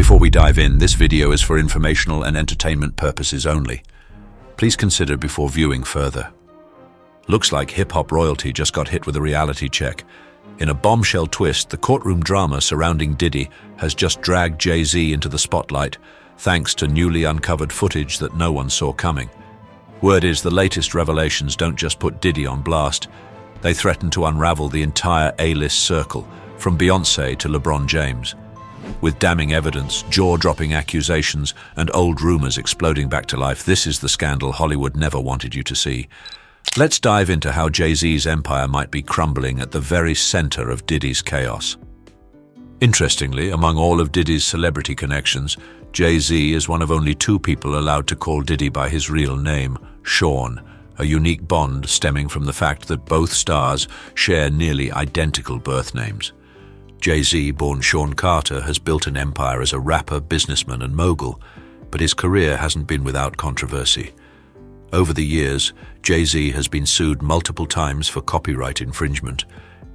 Before we dive in, this video is for informational and entertainment purposes only. Please consider before viewing further. Looks like hip-hop royalty just got hit with a reality check. In a bombshell twist, the courtroom drama surrounding Diddy has just dragged JayZ into the spotlight, thanks to newly uncovered footage that no one saw coming. Word is the latest revelations don't just put Diddy on blast, they threaten to unravel the entire A-list circle, from Beyoncé to LeBron James. With damning evidence, jaw-dropping accusations, and old rumors exploding back to life, this is the scandal Hollywood never wanted you to see. Let's dive into how JayZ's empire might be crumbling at the very center of Diddy's chaos. Interestingly, among all of Diddy's celebrity connections, JayZ is one of only two people allowed to call Diddy by his real name, Sean, a unique bond stemming from the fact that both stars share nearly identical birth names. JayZ, born Sean Carter, has built an empire as a rapper, businessman, and mogul, but his career hasn't been without controversy. Over the years, JayZ has been sued multiple times for copyright infringement,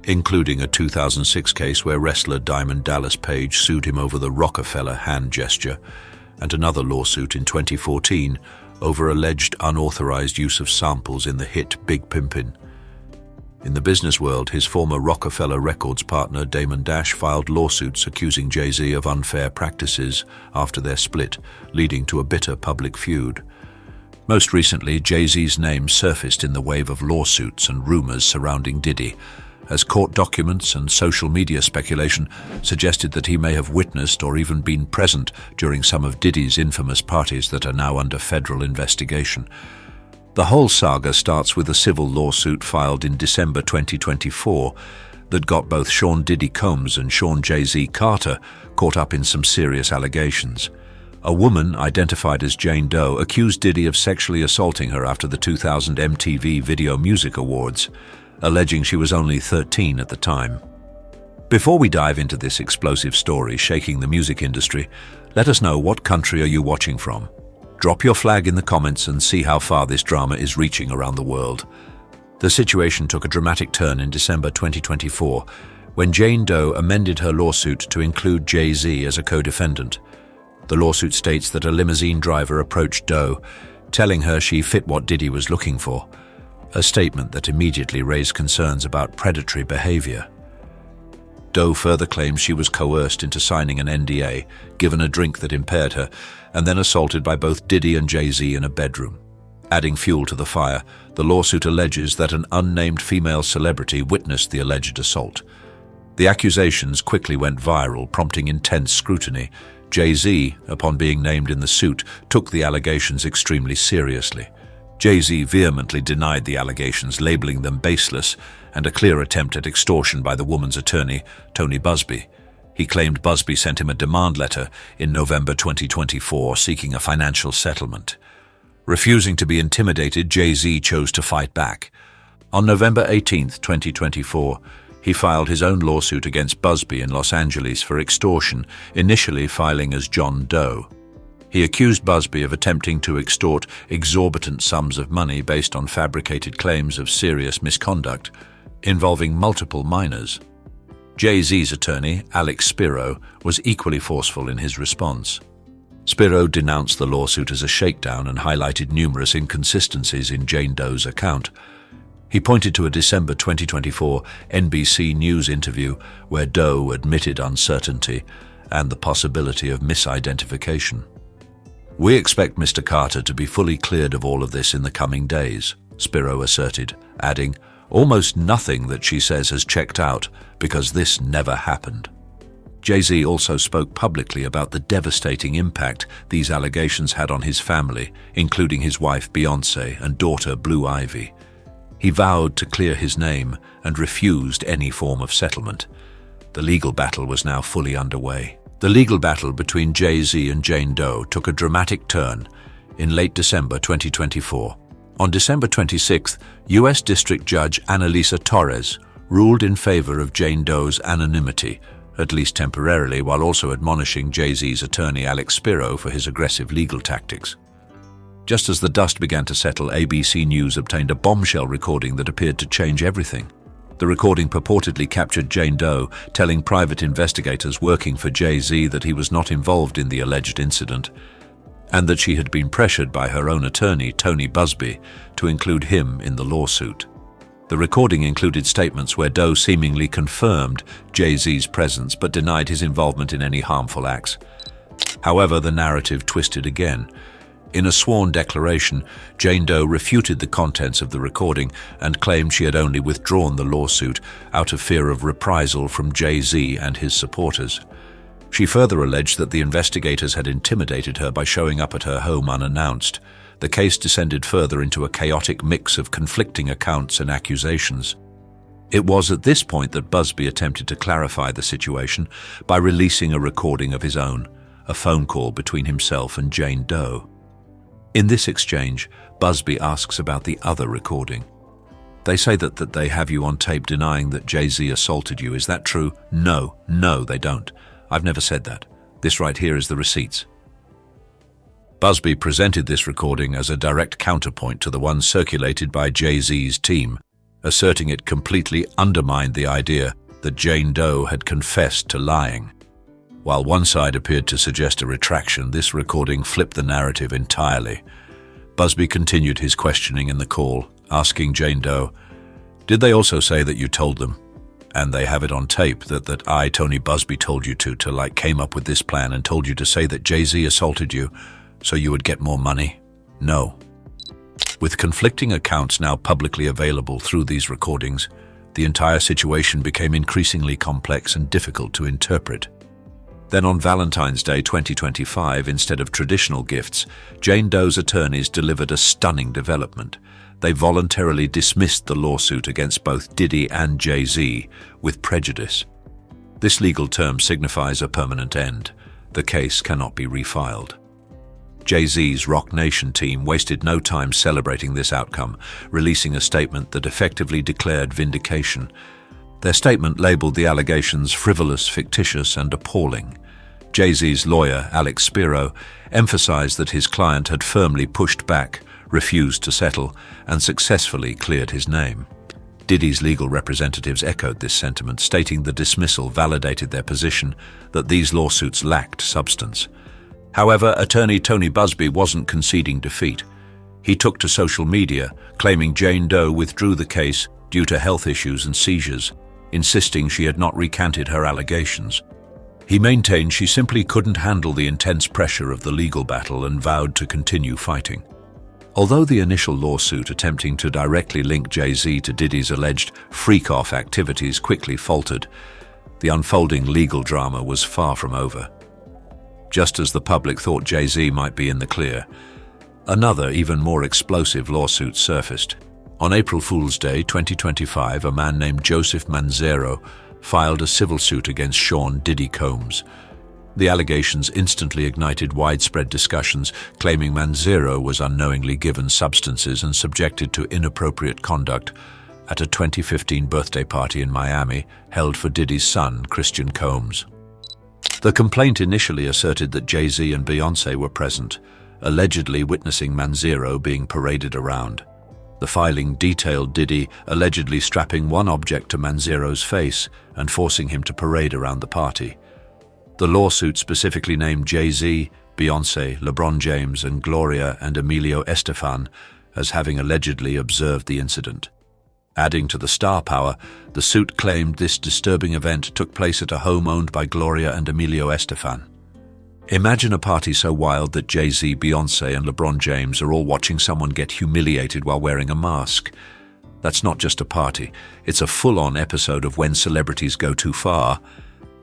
including a 2006 case where wrestler Diamond Dallas Page sued him over the Rockefeller hand gesture, and another lawsuit in 2014 over alleged unauthorized use of samples in the hit Big Pimpin'. In the business world, his former Rockefeller Records partner Damon Dash filed lawsuits accusing JayZ of unfair practices after their split, leading to a bitter public feud. Most recently, JayZ's name surfaced in the wave of lawsuits and rumors surrounding Diddy, as court documents and social media speculation suggested that he may have witnessed or even been present during some of Diddy's infamous parties that are now under federal investigation. The whole saga starts with a civil lawsuit filed in December 2024 that got both Sean Diddy Combs and Sean JayZ Carter caught up in some serious allegations. A woman identified as Jane Doe accused Diddy of sexually assaulting her after the 2000 MTV Video Music Awards, alleging she was only 13 at the time. Before we dive into this explosive story shaking the music industry, let us know what country are you watching from. Drop your flag in the comments and see how far this drama is reaching around the world. The situation took a dramatic turn in December 2024 when Jane Doe amended her lawsuit to include JayZ as a co-defendant. The lawsuit states that a limousine driver approached Doe, telling her she fit what Diddy was looking for, a statement that immediately raised concerns about predatory behavior. Doe further claims she was coerced into signing an NDA, given a drink that impaired her, and then assaulted by both Diddy and JayZ in a bedroom. Adding fuel to the fire, the lawsuit alleges that an unnamed female celebrity witnessed the alleged assault. The accusations quickly went viral, prompting intense scrutiny. JayZ, upon being named in the suit, took the allegations extremely seriously. JayZ vehemently denied the allegations, labeling them baseless and a clear attempt at extortion by the woman's attorney, Tony Busby. He claimed Busby sent him a demand letter in November 2024 seeking a financial settlement. Refusing to be intimidated, JayZ chose to fight back. On November 18, 2024, he filed his own lawsuit against Busby in Los Angeles for extortion, initially filing as John Doe. He accused Busby of attempting to extort exorbitant sums of money based on fabricated claims of serious misconduct, involving multiple minors. JayZ's attorney, Alex Spiro, was equally forceful in his response. Spiro denounced the lawsuit as a shakedown and highlighted numerous inconsistencies in Jane Doe's account. He pointed to a December 2024 NBC News interview where Doe admitted uncertainty and the possibility of misidentification. "We expect Mr. Carter to be fully cleared of all of this in the coming days," Spiro asserted, adding, "Almost nothing that she says has checked out because this never happened." JayZ also spoke publicly about the devastating impact these allegations had on his family, including his wife Beyoncé and daughter Blue Ivy. He vowed to clear his name and refused any form of settlement. The legal battle was now fully underway. The legal battle between JayZ and Jane Doe took a dramatic turn in late December 2024. On December 26th, U.S. District Judge Annalisa Torres ruled in favor of Jane Doe's anonymity, at least temporarily, while also admonishing JayZ's attorney Alex Spiro for his aggressive legal tactics. Just as the dust began to settle, ABC News obtained a bombshell recording that appeared to change everything. The recording purportedly captured Jane Doe telling private investigators working for JayZ that he was not involved in the alleged incident, and that she had been pressured by her own attorney, Tony Busby, to include him in the lawsuit. The recording included statements where Doe seemingly confirmed JayZ's presence but denied his involvement in any harmful acts. However, the narrative twisted again. In a sworn declaration, Jane Doe refuted the contents of the recording and claimed she had only withdrawn the lawsuit out of fear of reprisal from JayZ and his supporters. She further alleged that the investigators had intimidated her by showing up at her home unannounced. The case descended further into a chaotic mix of conflicting accounts and accusations. It was at this point that Busby attempted to clarify the situation by releasing a recording of his own, a phone call between himself and Jane Doe. In this exchange, Busby asks about the other recording. They say that they have you on tape denying that JayZ assaulted you. Is that true? No, they don't. I've never said that. This right here is the receipts. Busby presented this recording as a direct counterpoint to the one circulated by JayZ's team, asserting it completely undermined the idea that Jane Doe had confessed to lying. While one side appeared to suggest a retraction, this recording flipped the narrative entirely. Busby continued his questioning in the call, asking Jane Doe, "Did they also say that you told them? And they have it on tape that I, Tony Busby, told you to came up with this plan and told you to say that JayZ assaulted you so you would get more money?" No. With conflicting accounts now publicly available through these recordings, the entire situation became increasingly complex and difficult to interpret. Then on Valentine's Day 2025, instead of traditional gifts, Jane Doe's attorneys delivered a stunning development. They voluntarily dismissed the lawsuit against both Diddy and JayZ with prejudice. This legal term signifies a permanent end. The case cannot be refiled. JayZ's Roc Nation team wasted no time celebrating this outcome, releasing a statement that effectively declared vindication. Their statement labeled the allegations frivolous, fictitious, and appalling. JayZ's lawyer, Alex Spiro, emphasized that his client had firmly pushed back, refused to settle, and successfully cleared his name. Diddy's legal representatives echoed this sentiment, stating the dismissal validated their position that these lawsuits lacked substance. However, attorney Tony Busby wasn't conceding defeat. He took to social media, claiming Jane Doe withdrew the case due to health issues and seizures, insisting she had not recanted her allegations. He maintained she simply couldn't handle the intense pressure of the legal battle and vowed to continue fighting. Although the initial lawsuit attempting to directly link JayZ to Diddy's alleged freak-off activities quickly faltered, the unfolding legal drama was far from over. Just as the public thought JayZ might be in the clear, another, even more explosive lawsuit surfaced. On April Fool's Day 2025, a man named Joseph Manzero filed a civil suit against Sean Diddy Combs. The allegations instantly ignited widespread discussions, claiming Manzero was unknowingly given substances and subjected to inappropriate conduct at a 2015 birthday party in Miami held for Diddy's son, Christian Combs. The complaint initially asserted that JayZ and Beyoncé were present, allegedly witnessing Manzero being paraded around. The filing detailed Diddy allegedly strapping one object to Manzero's face and forcing him to parade around the party. The lawsuit specifically named JayZ, Beyoncé, LeBron James, and Gloria and Emilio Estefan as having allegedly observed the incident. Adding to the star power, the suit claimed this disturbing event took place at a home owned by Gloria and Emilio Estefan. Imagine a party so wild that JayZ, Beyoncé, and LeBron James are all watching someone get humiliated while wearing a mask. That's not just a party, it's a full-on episode of When Celebrities Go Too Far.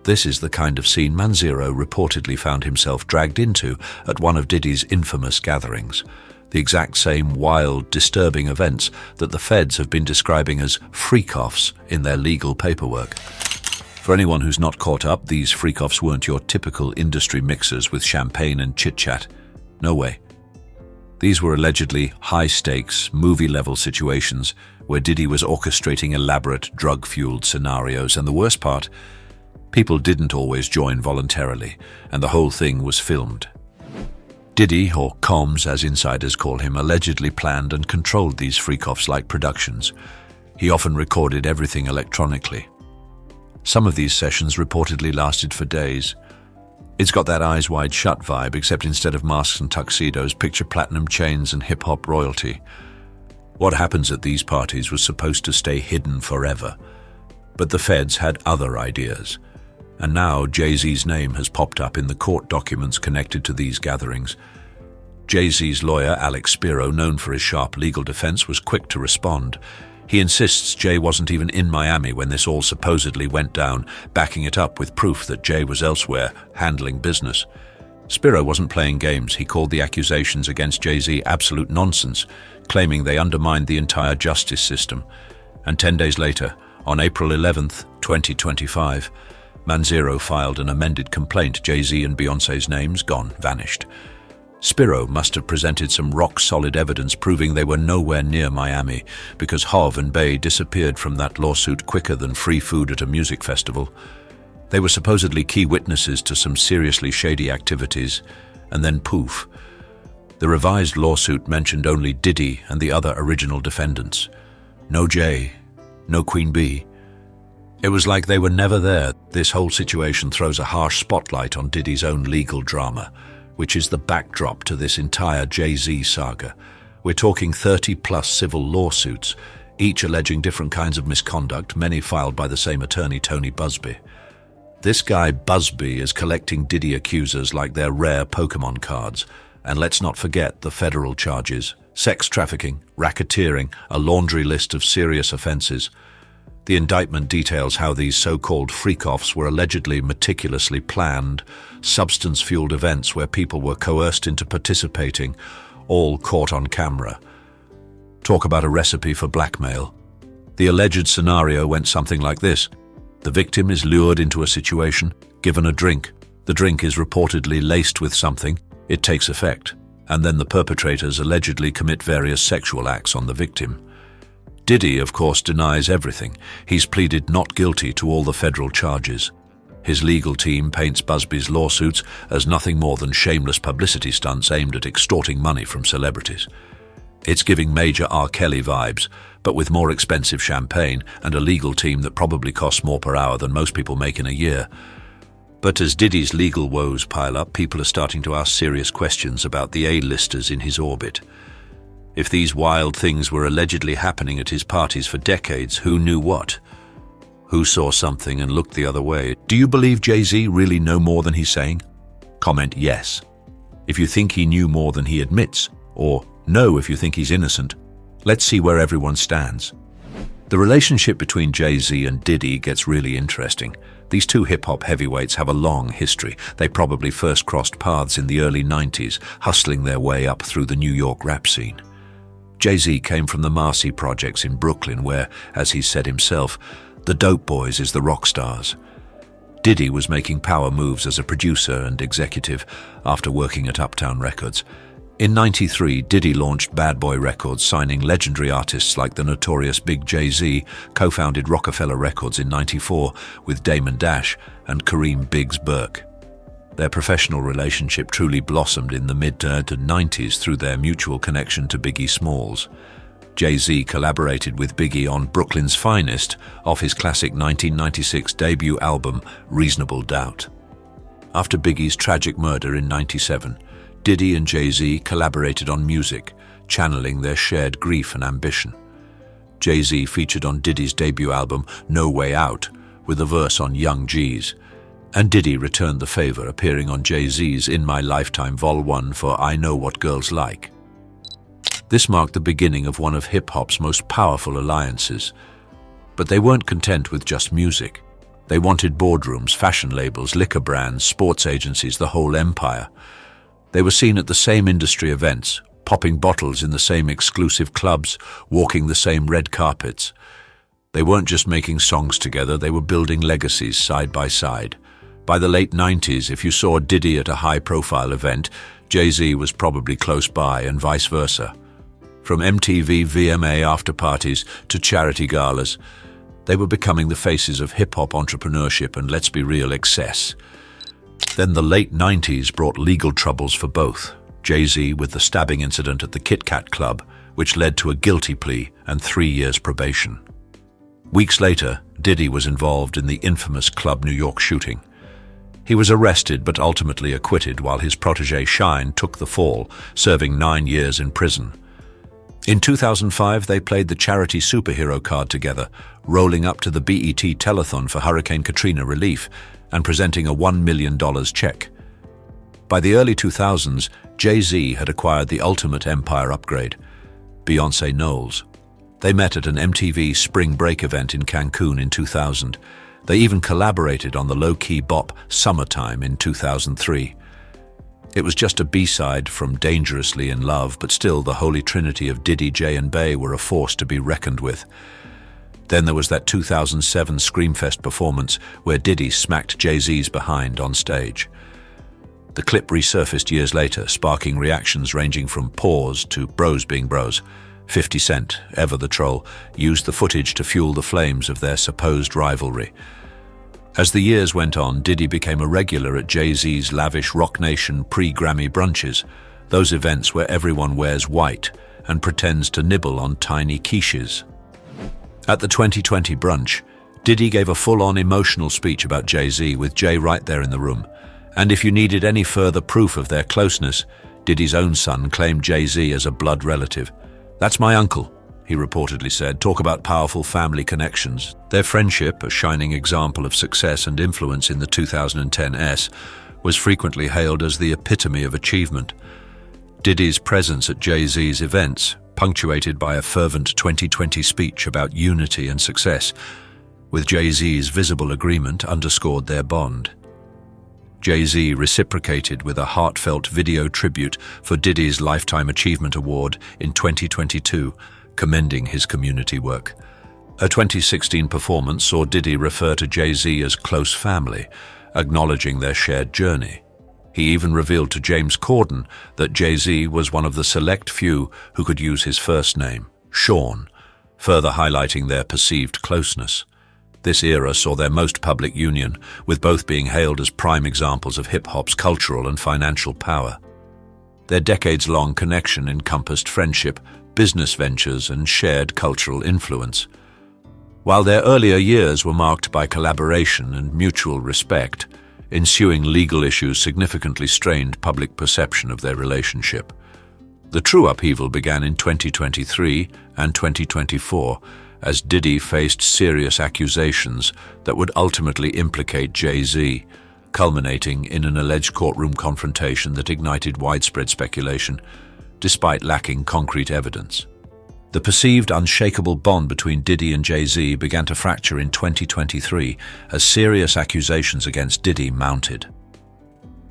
This is the kind of scene Manzero reportedly found himself dragged into at one of Diddy's infamous gatherings. The exact same wild, disturbing events that the feds have been describing as freakoffs in their legal paperwork. For anyone who's not caught up, these freakoffs weren't your typical industry mixers with champagne and chit-chat. No way. These were allegedly high-stakes, movie-level situations where Diddy was orchestrating elaborate, drug-fueled scenarios, and the worst part, people didn't always join voluntarily, and the whole thing was filmed. Diddy, or Combs as insiders call him, allegedly planned and controlled these freakoffs-like productions. He often recorded everything electronically. Some of these sessions reportedly lasted for days. It's got that eyes wide shut vibe, except instead of masks and tuxedos, picture platinum chains and hip-hop royalty. What happens at these parties was supposed to stay hidden forever. But the feds had other ideas. And now JayZ's name has popped up in the court documents connected to these gatherings. JayZ's lawyer, Alex Spiro, known for his sharp legal defense, was quick to respond. He insists Jay wasn't even in Miami when this all supposedly went down, backing it up with proof that Jay was elsewhere, handling business. Spiro wasn't playing games. He called the accusations against JayZ absolute nonsense, claiming they undermined the entire justice system. And 10 days later, on April 11th, 2025, Manzero filed an amended complaint. JayZ and Beyoncé's names gone, vanished. Spiro must have presented some rock-solid evidence proving they were nowhere near Miami, because Hov and Bey disappeared from that lawsuit quicker than free food at a music festival. They were supposedly key witnesses to some seriously shady activities, and then poof. The revised lawsuit mentioned only Diddy and the other original defendants. No Jay, no Queen Bee. It was like they were never there. This whole situation throws a harsh spotlight on Diddy's own legal drama, which is the backdrop to this entire JayZ saga. We're talking 30-plus civil lawsuits, each alleging different kinds of misconduct, many filed by the same attorney, Tony Busby. This guy Busby is collecting Diddy accusers like they're rare Pokemon cards. And let's not forget the federal charges: sex trafficking, racketeering, a laundry list of serious offenses. The indictment details how these so-called freakoffs were allegedly meticulously planned, substance-fueled events where people were coerced into participating, all caught on camera. Talk about a recipe for blackmail. The alleged scenario went something like this. The victim is lured into a situation, given a drink. The drink is reportedly laced with something. It takes effect, and then the perpetrators allegedly commit various sexual acts on the victim. Diddy, of course, denies everything. He's pleaded not guilty to all the federal charges. His legal team paints Busby's lawsuits as nothing more than shameless publicity stunts aimed at extorting money from celebrities. It's giving major R. Kelly vibes, but with more expensive champagne and a legal team that probably costs more per hour than most people make in a year. But as Diddy's legal woes pile up, people are starting to ask serious questions about the A-listers in his orbit. If these wild things were allegedly happening at his parties for decades, who knew what? Who saw something and looked the other way? Do you believe JayZ really know more than he's saying? Comment yes if you think he knew more than he admits, or no if you think he's innocent. Let's see where everyone stands. The relationship between JayZ and Diddy gets really interesting. These two hip-hop heavyweights have a long history. They probably first crossed paths in the early 90s, hustling their way up through the New York rap scene. JayZ came from the Marcy projects in Brooklyn where, as he said himself, the dope boys is the rock stars. Diddy was making power moves as a producer and executive after working at Uptown Records. In '93, Diddy launched Bad Boy Records, signing legendary artists like the notorious Big JayZ, co-founded Rockefeller Records in '94 with Damon Dash and Kareem Biggs Burke. Their professional relationship truly blossomed in the mid-90s through their mutual connection to Biggie Smalls. JayZ collaborated with Biggie on Brooklyn's Finest off his classic 1996 debut album, Reasonable Doubt. After Biggie's tragic murder in '97, Diddy and JayZ collaborated on music, channeling their shared grief and ambition. JayZ featured on Diddy's debut album, No Way Out, with a verse on Young G's, and Diddy returned the favor, appearing on JayZ's In My Lifetime Vol. 1 for I Know What Girls Like. This marked the beginning of one of hip-hop's most powerful alliances. But they weren't content with just music. They wanted boardrooms, fashion labels, liquor brands, sports agencies, the whole empire. They were seen at the same industry events, popping bottles in the same exclusive clubs, walking the same red carpets. They weren't just making songs together, they were building legacies side by side. By the late 90s, if you saw Diddy at a high-profile event, JayZ was probably close by and vice versa. From MTV VMA after-parties to charity galas, they were becoming the faces of hip-hop entrepreneurship and, let's be real, excess. Then the late 90s brought legal troubles for both. JayZ with the stabbing incident at the Kit Kat Club, which led to a guilty plea and 3 years probation. Weeks later, Diddy was involved in the infamous Club New York shooting. He was arrested but ultimately acquitted, while his protege Shine took the fall, serving 9 years in prison. In 2005, they played the charity superhero card together, rolling up to the BET telethon for Hurricane Katrina relief and presenting a $1 million check. By the early 2000s, JayZ had acquired the ultimate empire upgrade, Beyoncé Knowles. They met at an MTV Spring Break event in Cancun in 2000. They even collaborated on the low-key bop Summertime in 2003. It was just a B-side from Dangerously in Love, but still the holy trinity of Diddy, Jay and Bey were a force to be reckoned with. Then there was that 2007 Screamfest performance where Diddy smacked JayZ's behind on stage. The clip resurfaced years later, sparking reactions ranging from pause to bros being bros. 50 Cent, ever the troll, used the footage to fuel the flames of their supposed rivalry. As the years went on, Diddy became a regular at JayZ's lavish Rock Nation pre-Grammy brunches, those events where everyone wears white and pretends to nibble on tiny quiches. At the 2020 brunch, Diddy gave a full-on emotional speech about JayZ, with Jay right there in the room. And if you needed any further proof of their closeness, Diddy's own son claimed JayZ as a blood relative. "That's my uncle," he reportedly said. "Talk about powerful family connections." Their friendship, a shining example of success and influence in the 2010s, was frequently hailed as the epitome of achievement. Diddy's presence at JayZ's events, punctuated by a fervent 2020 speech about unity and success, with JayZ's visible agreement, underscored their bond. JayZ reciprocated with a heartfelt video tribute for Diddy's Lifetime Achievement Award in 2022, commending his community work. A 2016 performance saw Diddy refer to JayZ as close family, acknowledging their shared journey. He even revealed to James Corden that JayZ was one of the select few who could use his first name, Sean, further highlighting their perceived closeness. This era saw their most public union, with both being hailed as prime examples of hip-hop's cultural and financial power. Their decades-long connection encompassed friendship, business ventures, and shared cultural influence. While their earlier years were marked by collaboration and mutual respect, ensuing legal issues significantly strained public perception of their relationship. The true upheaval began in 2023 and 2024, as Diddy faced serious accusations that would ultimately implicate JayZ, culminating in an alleged courtroom confrontation that ignited widespread speculation, despite lacking concrete evidence. The perceived unshakable bond between Diddy and JayZ began to fracture in 2023 as serious accusations against Diddy mounted.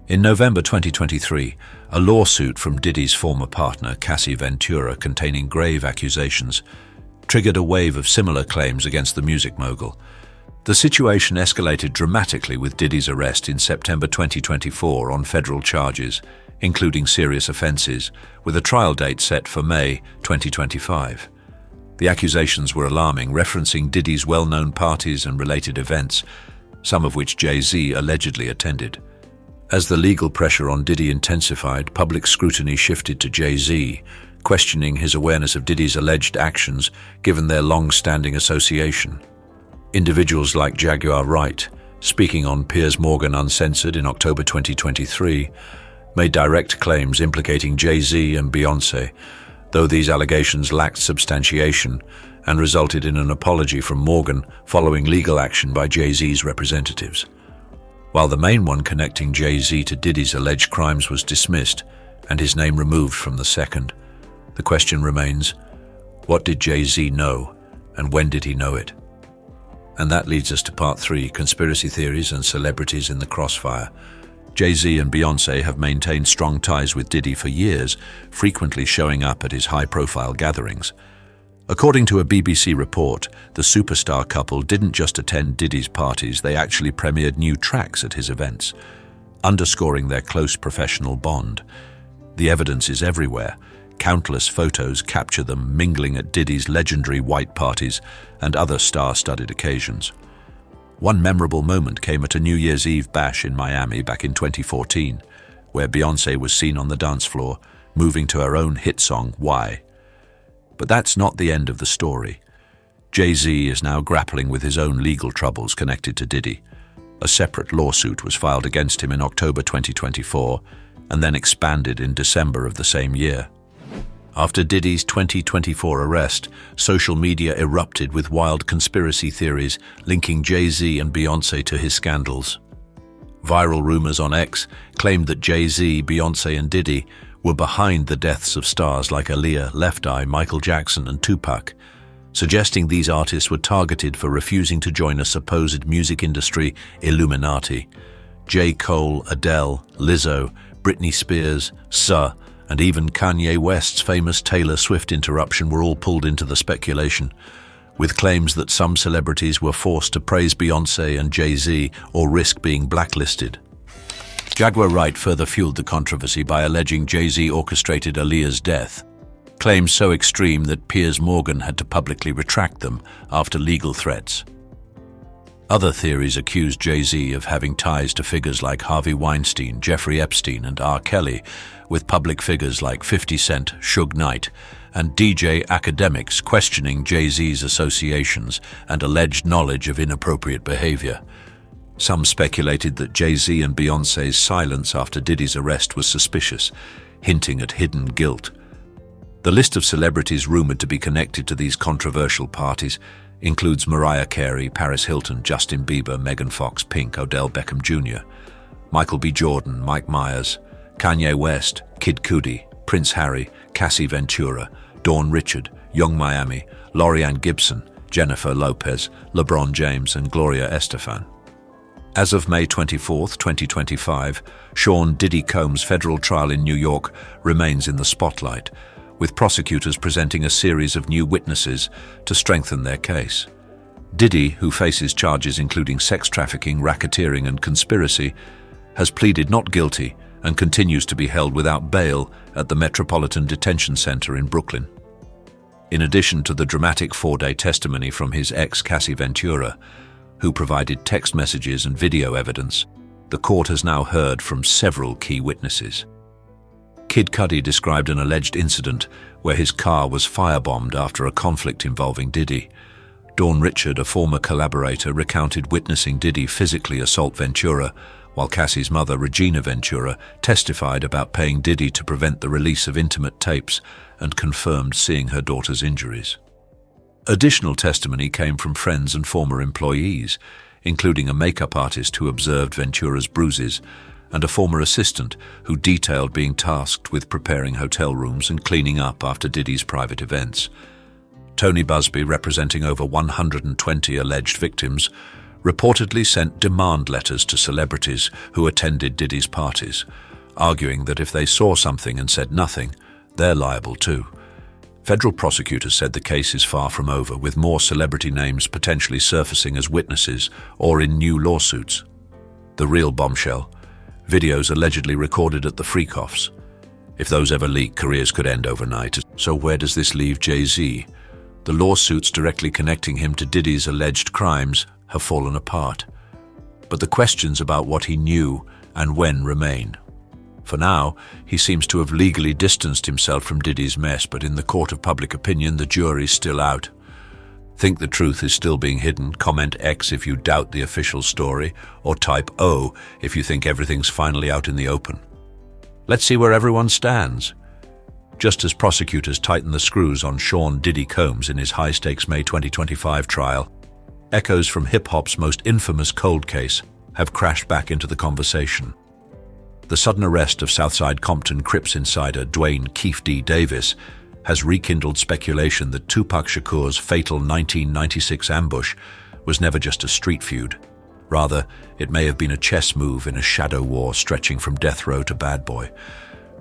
In November 2023, a lawsuit from Diddy's former partner, Cassie Ventura, containing grave accusations, triggered a wave of similar claims against the music mogul. The situation escalated dramatically with Diddy's arrest in September 2024 on federal charges, including serious offenses, with a trial date set for May 2025. The accusations were alarming, referencing Diddy's well-known parties and related events, some of which JayZ allegedly attended. As the legal pressure on Diddy intensified, public scrutiny shifted to JayZ, questioning his awareness of Diddy's alleged actions given their long-standing association. Individuals like Jaguar Wright, speaking on Piers Morgan Uncensored in October 2023, made direct claims implicating JayZ and Beyoncé, though these allegations lacked substantiation and resulted in an apology from Morgan following legal action by JayZ's representatives. While the main one connecting JayZ to Diddy's alleged crimes was dismissed and his name removed from the second, the question remains, what did JayZ know, and when did he know it? And that leads us to part 3, conspiracy theories and celebrities in the crossfire. JayZ and Beyoncé have maintained strong ties with Diddy for years, frequently showing up at his high-profile gatherings. According to a BBC report, the superstar couple didn't just attend Diddy's parties, they actually premiered new tracks at his events, underscoring their close professional bond. The evidence is everywhere. Countless photos capture them mingling at Diddy's legendary white parties and other star-studded occasions. One memorable moment came at a New Year's Eve bash in Miami back in 2014, where Beyoncé was seen on the dance floor, moving to her own hit song, Why. But that's not the end of the story. JayZ is now grappling with his own legal troubles connected to Diddy. A separate lawsuit was filed against him in October 2024 and then expanded in December of the same year. After Diddy's 2024 arrest, social media erupted with wild conspiracy theories linking JayZ and Beyoncé to his scandals. Viral rumors on X claimed that JayZ, Beyoncé and Diddy were behind the deaths of stars like Aaliyah, Left Eye, Michael Jackson and Tupac, suggesting these artists were targeted for refusing to join a supposed music industry Illuminati. J. Cole, Adele, Lizzo, Britney Spears, SZA, and even Kanye West's famous Taylor Swift interruption were all pulled into the speculation, with claims that some celebrities were forced to praise Beyoncé and JayZ or risk being blacklisted. Jaguar Wright further fueled the controversy by alleging JayZ orchestrated Aaliyah's death, claims so extreme that Piers Morgan had to publicly retract them after legal threats. Other theories accused JayZ of having ties to figures like Harvey Weinstein, Jeffrey Epstein, and R. Kelly, with public figures like 50 Cent, Suge Knight, and DJ academics questioning JayZ's associations and alleged knowledge of inappropriate behavior. Some speculated that JayZ and Beyoncé's silence after Diddy's arrest was suspicious, hinting at hidden guilt. The list of celebrities rumored to be connected to these controversial parties includes Mariah Carey, Paris Hilton, Justin Bieber, Megan Fox, Pink, Odell Beckham Jr., Michael B. Jordan, Mike Myers, Kanye West, Kid Cudi, Prince Harry, Cassie Ventura, Dawn Richard, Young Miami, Lorianne Gibson, Jennifer Lopez, LeBron James, and Gloria Estefan. As of May 24, 2025, Sean Diddy Combs' federal trial in New York remains in the spotlight, with prosecutors presenting a series of new witnesses to strengthen their case. Diddy, who faces charges including sex trafficking, racketeering, and conspiracy, has pleaded not guilty and continues to be held without bail at the Metropolitan Detention Center in Brooklyn. In addition to the dramatic 4-day testimony from his ex Cassie Ventura, who provided text messages and video evidence, the court has now heard from several key witnesses. Kid Cudi described an alleged incident where his car was firebombed after a conflict involving Diddy. Dawn Richard, a former collaborator, recounted witnessing Diddy physically assault Ventura, while Cassie's mother, Regina Ventura, testified about paying Diddy to prevent the release of intimate tapes and confirmed seeing her daughter's injuries. Additional testimony came from friends and former employees, including a makeup artist who observed Ventura's bruises and a former assistant who detailed being tasked with preparing hotel rooms and cleaning up after Diddy's private events. Tony Busby, representing over 120 alleged victims, reportedly sent demand letters to celebrities who attended Diddy's parties, arguing that if they saw something and said nothing, they're liable too. Federal prosecutors said the case is far from over, with more celebrity names potentially surfacing as witnesses or in new lawsuits. The real bombshell: videos allegedly recorded at the Freakoffs. If those ever leak, careers could end overnight. So where does this leave JayZ? The lawsuits directly connecting him to Diddy's alleged crimes have fallen apart. But the questions about what he knew and when remain. For now, he seems to have legally distanced himself from Diddy's mess, but in the court of public opinion, the jury's still out. Think the truth is still being hidden? Comment X if you doubt the official story, or type O if you think everything's finally out in the open. Let's see where everyone stands. Just as prosecutors tighten the screws on Sean Diddy Combs in his high-stakes May 2025 trial, echoes from hip-hop's most infamous cold case have crashed back into the conversation. The sudden arrest of Southside Compton Crips insider Dwayne Keefe D. Davis has rekindled speculation that Tupac Shakur's fatal 1996 ambush was never just a street feud. Rather, it may have been a chess move in a shadow war stretching from death row to bad boy,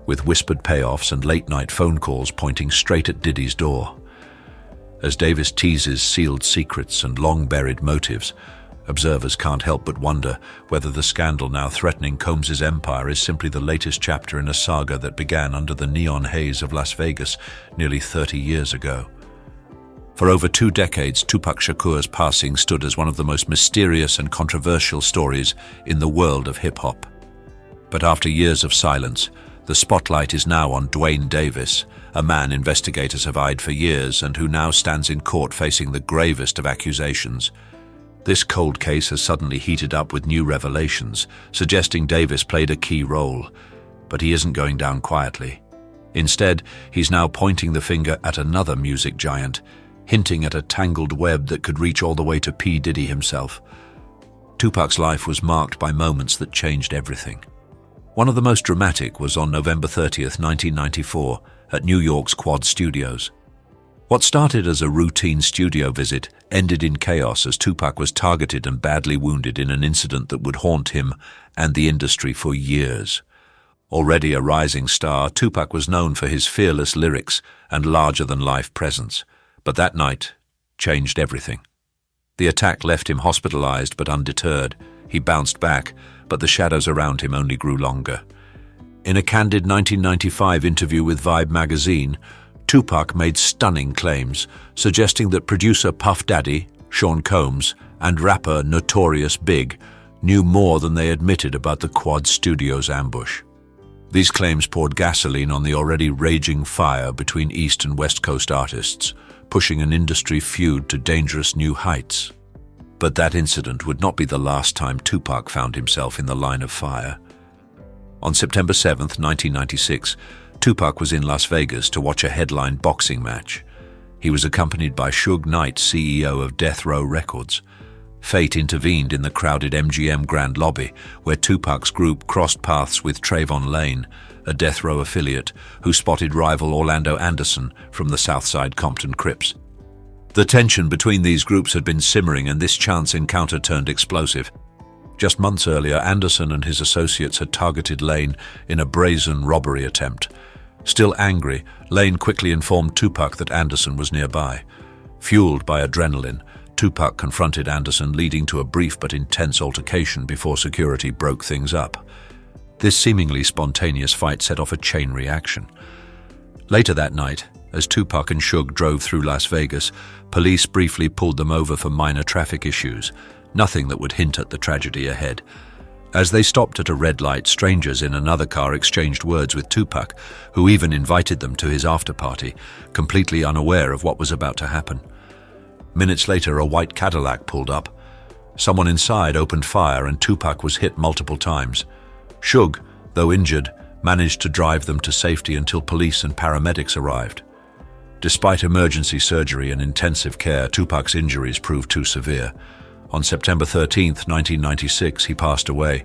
with whispered payoffs and late-night phone calls pointing straight at Diddy's door. As Davis teases sealed secrets and long-buried motives, observers can't help but wonder whether the scandal now threatening Combs's empire is simply the latest chapter in a saga that began under the neon haze of Las Vegas nearly 30 years ago. For over 2 decades, Tupac Shakur's passing stood as one of the most mysterious and controversial stories in the world of hip-hop. But after years of silence, The spotlight is now on Duane Davis, a man investigators have eyed for years and who now stands in court facing the gravest of accusations. This cold case has suddenly heated up with new revelations, suggesting Davis played a key role. But he isn't going down quietly. Instead, he's now pointing the finger at another music giant, hinting at a tangled web that could reach all the way to P. Diddy himself. Tupac's life was marked by moments that changed everything. One of the most dramatic was on November 30th, 1994, at New York's Quad Studios. What started as a routine studio visit ended in chaos as Tupac was targeted and badly wounded in an incident that would haunt him and the industry for years. Already a rising star, Tupac was known for his fearless lyrics and larger-than-life presence, but that night changed everything. The attack left him hospitalized but undeterred. He bounced back, but the shadows around him only grew longer. In a candid 1995 interview with Vibe magazine, Tupac made stunning claims, suggesting that producer Puff Daddy, Sean Combs, and rapper Notorious Big knew more than they admitted about the Quad Studios ambush. These claims poured gasoline on the already raging fire between East and West Coast artists, pushing an industry feud to dangerous new heights. But that incident would not be the last time Tupac found himself in the line of fire. On September 7th, 1996, Tupac was in Las Vegas to watch a headline boxing match. He was accompanied by Suge Knight, CEO of Death Row Records. Fate intervened in the crowded MGM Grand Lobby, where Tupac's group crossed paths with Trayvon Lane, a Death Row affiliate, who spotted rival Orlando Anderson from the Southside Compton Crips. The tension between these groups had been simmering, and this chance encounter turned explosive. Just months earlier, Anderson and his associates had targeted Lane in a brazen robbery attempt. Still angry, Lane quickly informed Tupac that Anderson was nearby. Fueled by adrenaline, Tupac confronted Anderson, leading to a brief but intense altercation before security broke things up. This seemingly spontaneous fight set off a chain reaction. Later that night, as Tupac and Suge drove through Las Vegas, police briefly pulled them over for minor traffic issues, nothing that would hint at the tragedy ahead. As they stopped at a red light, strangers in another car exchanged words with Tupac, who even invited them to his after-party, completely unaware of what was about to happen. Minutes later, a white Cadillac pulled up. Someone inside opened fire and Tupac was hit multiple times. Suge, though injured, managed to drive them to safety until police and paramedics arrived. Despite emergency surgery and intensive care, Tupac's injuries proved too severe. On September 13, 1996, he passed away,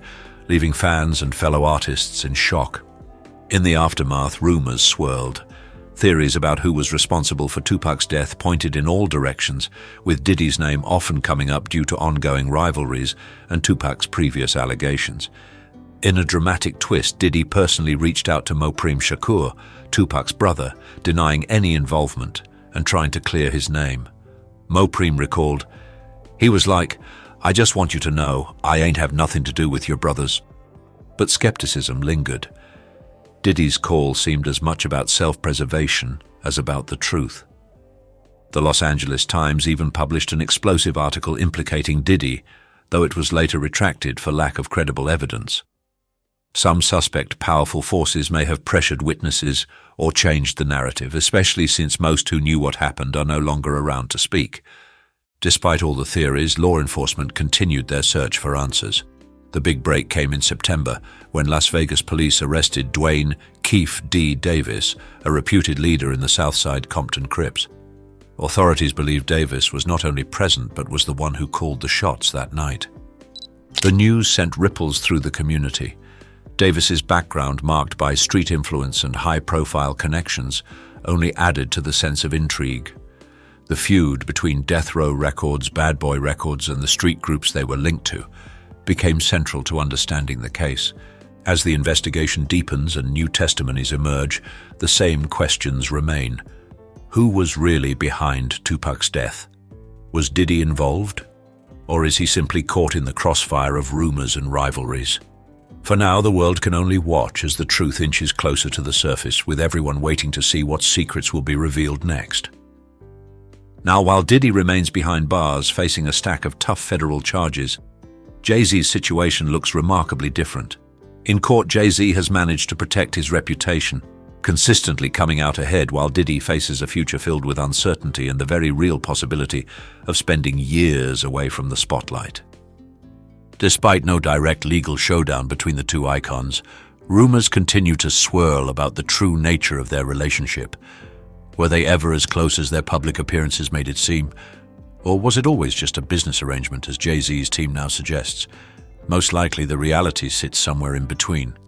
leaving fans and fellow artists in shock. In the aftermath, rumors swirled. Theories about who was responsible for Tupac's death pointed in all directions, with Diddy's name often coming up due to ongoing rivalries and Tupac's previous allegations. In a dramatic twist, Diddy personally reached out to Mopreme Shakur, Tupac's brother, denying any involvement and trying to clear his name. Mopreme recalled, "He was like, I just want you to know, I ain't have nothing to do with your brothers." But skepticism lingered. Diddy's call seemed as much about self-preservation as about the truth. The Los Angeles Times even published an explosive article implicating Diddy, though it was later retracted for lack of credible evidence. Some suspect powerful forces may have pressured witnesses or changed the narrative, especially since most who knew what happened are no longer around to speak. Despite all the theories, law enforcement continued their search for answers. The big break came in September, when Las Vegas police arrested Duane "Keef" D. Davis, a reputed leader in the Southside Compton Crips. Authorities believe Davis was not only present but was the one who called the shots that night. The news sent ripples through the community. Davis's background, marked by street influence and high-profile connections, only added to the sense of intrigue. The feud between Death Row Records, Bad Boy Records, and the street groups they were linked to became central to understanding the case. As the investigation deepens and new testimonies emerge, the same questions remain. Who was really behind Tupac's death? Was Diddy involved? Or is he simply caught in the crossfire of rumors and rivalries? For now, the world can only watch as the truth inches closer to the surface, with everyone waiting to see what secrets will be revealed next. Now, while Diddy remains behind bars, facing a stack of tough federal charges, JayZ's situation looks remarkably different. In court, JayZ has managed to protect his reputation, consistently coming out ahead while Diddy faces a future filled with uncertainty and the very real possibility of spending years away from the spotlight. Despite no direct legal showdown between the two icons, rumors continue to swirl about the true nature of their relationship. Were they ever as close as their public appearances made it seem? Or was it always just a business arrangement, as JayZ's team now suggests? Most likely the reality sits somewhere in between.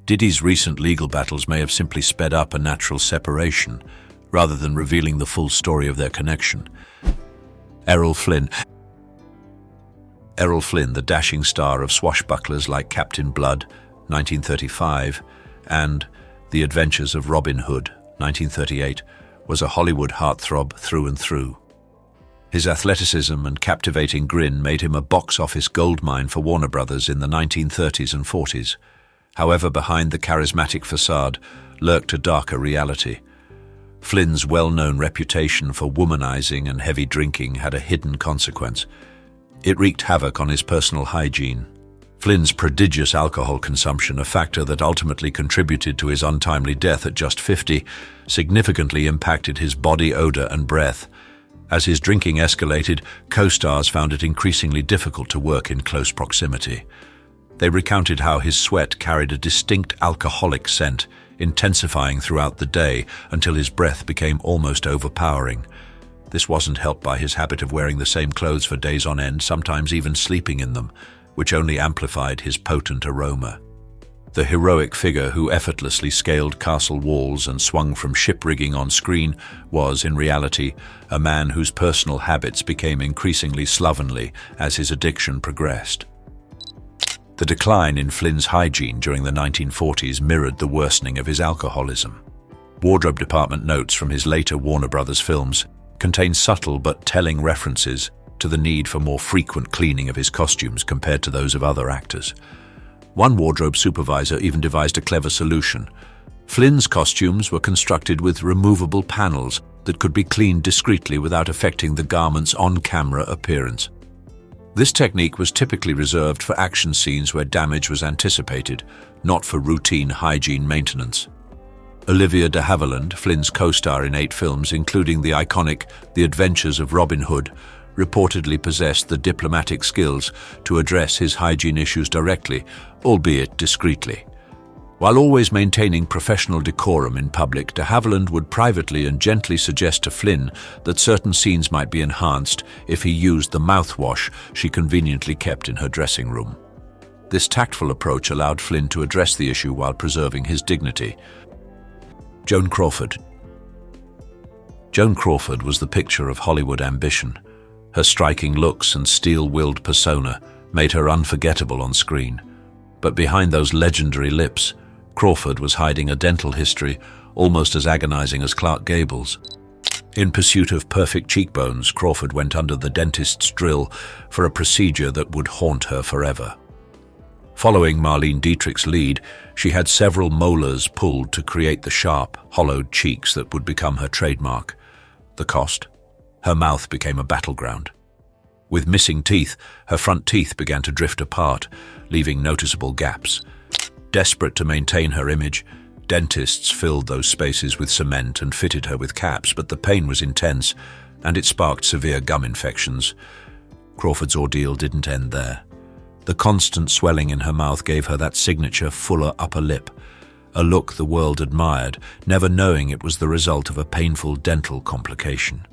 Diddy's recent legal battles may have simply sped up a natural separation, rather than revealing the full story of their connection. Errol Flynn, the dashing star of swashbucklers like Captain Blood, 1935, and The Adventures of Robin Hood, 1938, was a Hollywood heartthrob through and through. His athleticism and captivating grin made him a box office goldmine for Warner Brothers in the 1930s and 40s. However, behind the charismatic facade lurked a darker reality. Flynn's well-known reputation for womanizing and heavy drinking had a hidden consequence. It wreaked havoc on his personal hygiene. Flynn's prodigious alcohol consumption, a factor that ultimately contributed to his untimely death at just 50, significantly impacted his body odor and breath. As his drinking escalated, co-stars found it increasingly difficult to work in close proximity. They recounted how his sweat carried a distinct alcoholic scent, intensifying throughout the day until his breath became almost overpowering. This wasn't helped by his habit of wearing the same clothes for days on end, sometimes even sleeping in them, which only amplified his potent aroma. The heroic figure who effortlessly scaled castle walls and swung from ship rigging on screen was, in reality, a man whose personal habits became increasingly slovenly as his addiction progressed. The decline in Flynn's hygiene during the 1940s mirrored the worsening of his alcoholism. Wardrobe department notes from his later Warner Brothers films contain subtle but telling references to the need for more frequent cleaning of his costumes compared to those of other actors. One wardrobe supervisor even devised a clever solution. Flynn's costumes were constructed with removable panels that could be cleaned discreetly without affecting the garment's on-camera appearance. This technique was typically reserved for action scenes where damage was anticipated, not for routine hygiene maintenance. Olivia de Havilland, Flynn's co-star in 8 films, including the iconic The Adventures of Robin Hood, reportedly possessed the diplomatic skills to address his hygiene issues directly, albeit discreetly. While always maintaining professional decorum in public, de Havilland would privately and gently suggest to Flynn that certain scenes might be enhanced if he used the mouthwash she conveniently kept in her dressing room. This tactful approach allowed Flynn to address the issue while preserving his dignity. Joan Crawford. Joan Crawford was the picture of Hollywood ambition. Her striking looks and steel-willed persona made her unforgettable on screen. But behind those legendary lips, Crawford was hiding a dental history almost as agonizing as Clark Gable's. In pursuit of perfect cheekbones, Crawford went under the dentist's drill for a procedure that would haunt her forever. Following Marlene Dietrich's lead, she had several molars pulled to create the sharp, hollowed cheeks that would become her trademark. The cost? Her mouth became a battleground. With missing teeth, her front teeth began to drift apart, leaving noticeable gaps. Desperate to maintain her image, dentists filled those spaces with cement and fitted her with caps, but the pain was intense, and it sparked severe gum infections. Crawford's ordeal didn't end there. The constant swelling in her mouth gave her that signature fuller upper lip, a look the world admired, never knowing it was the result of a painful dental complication.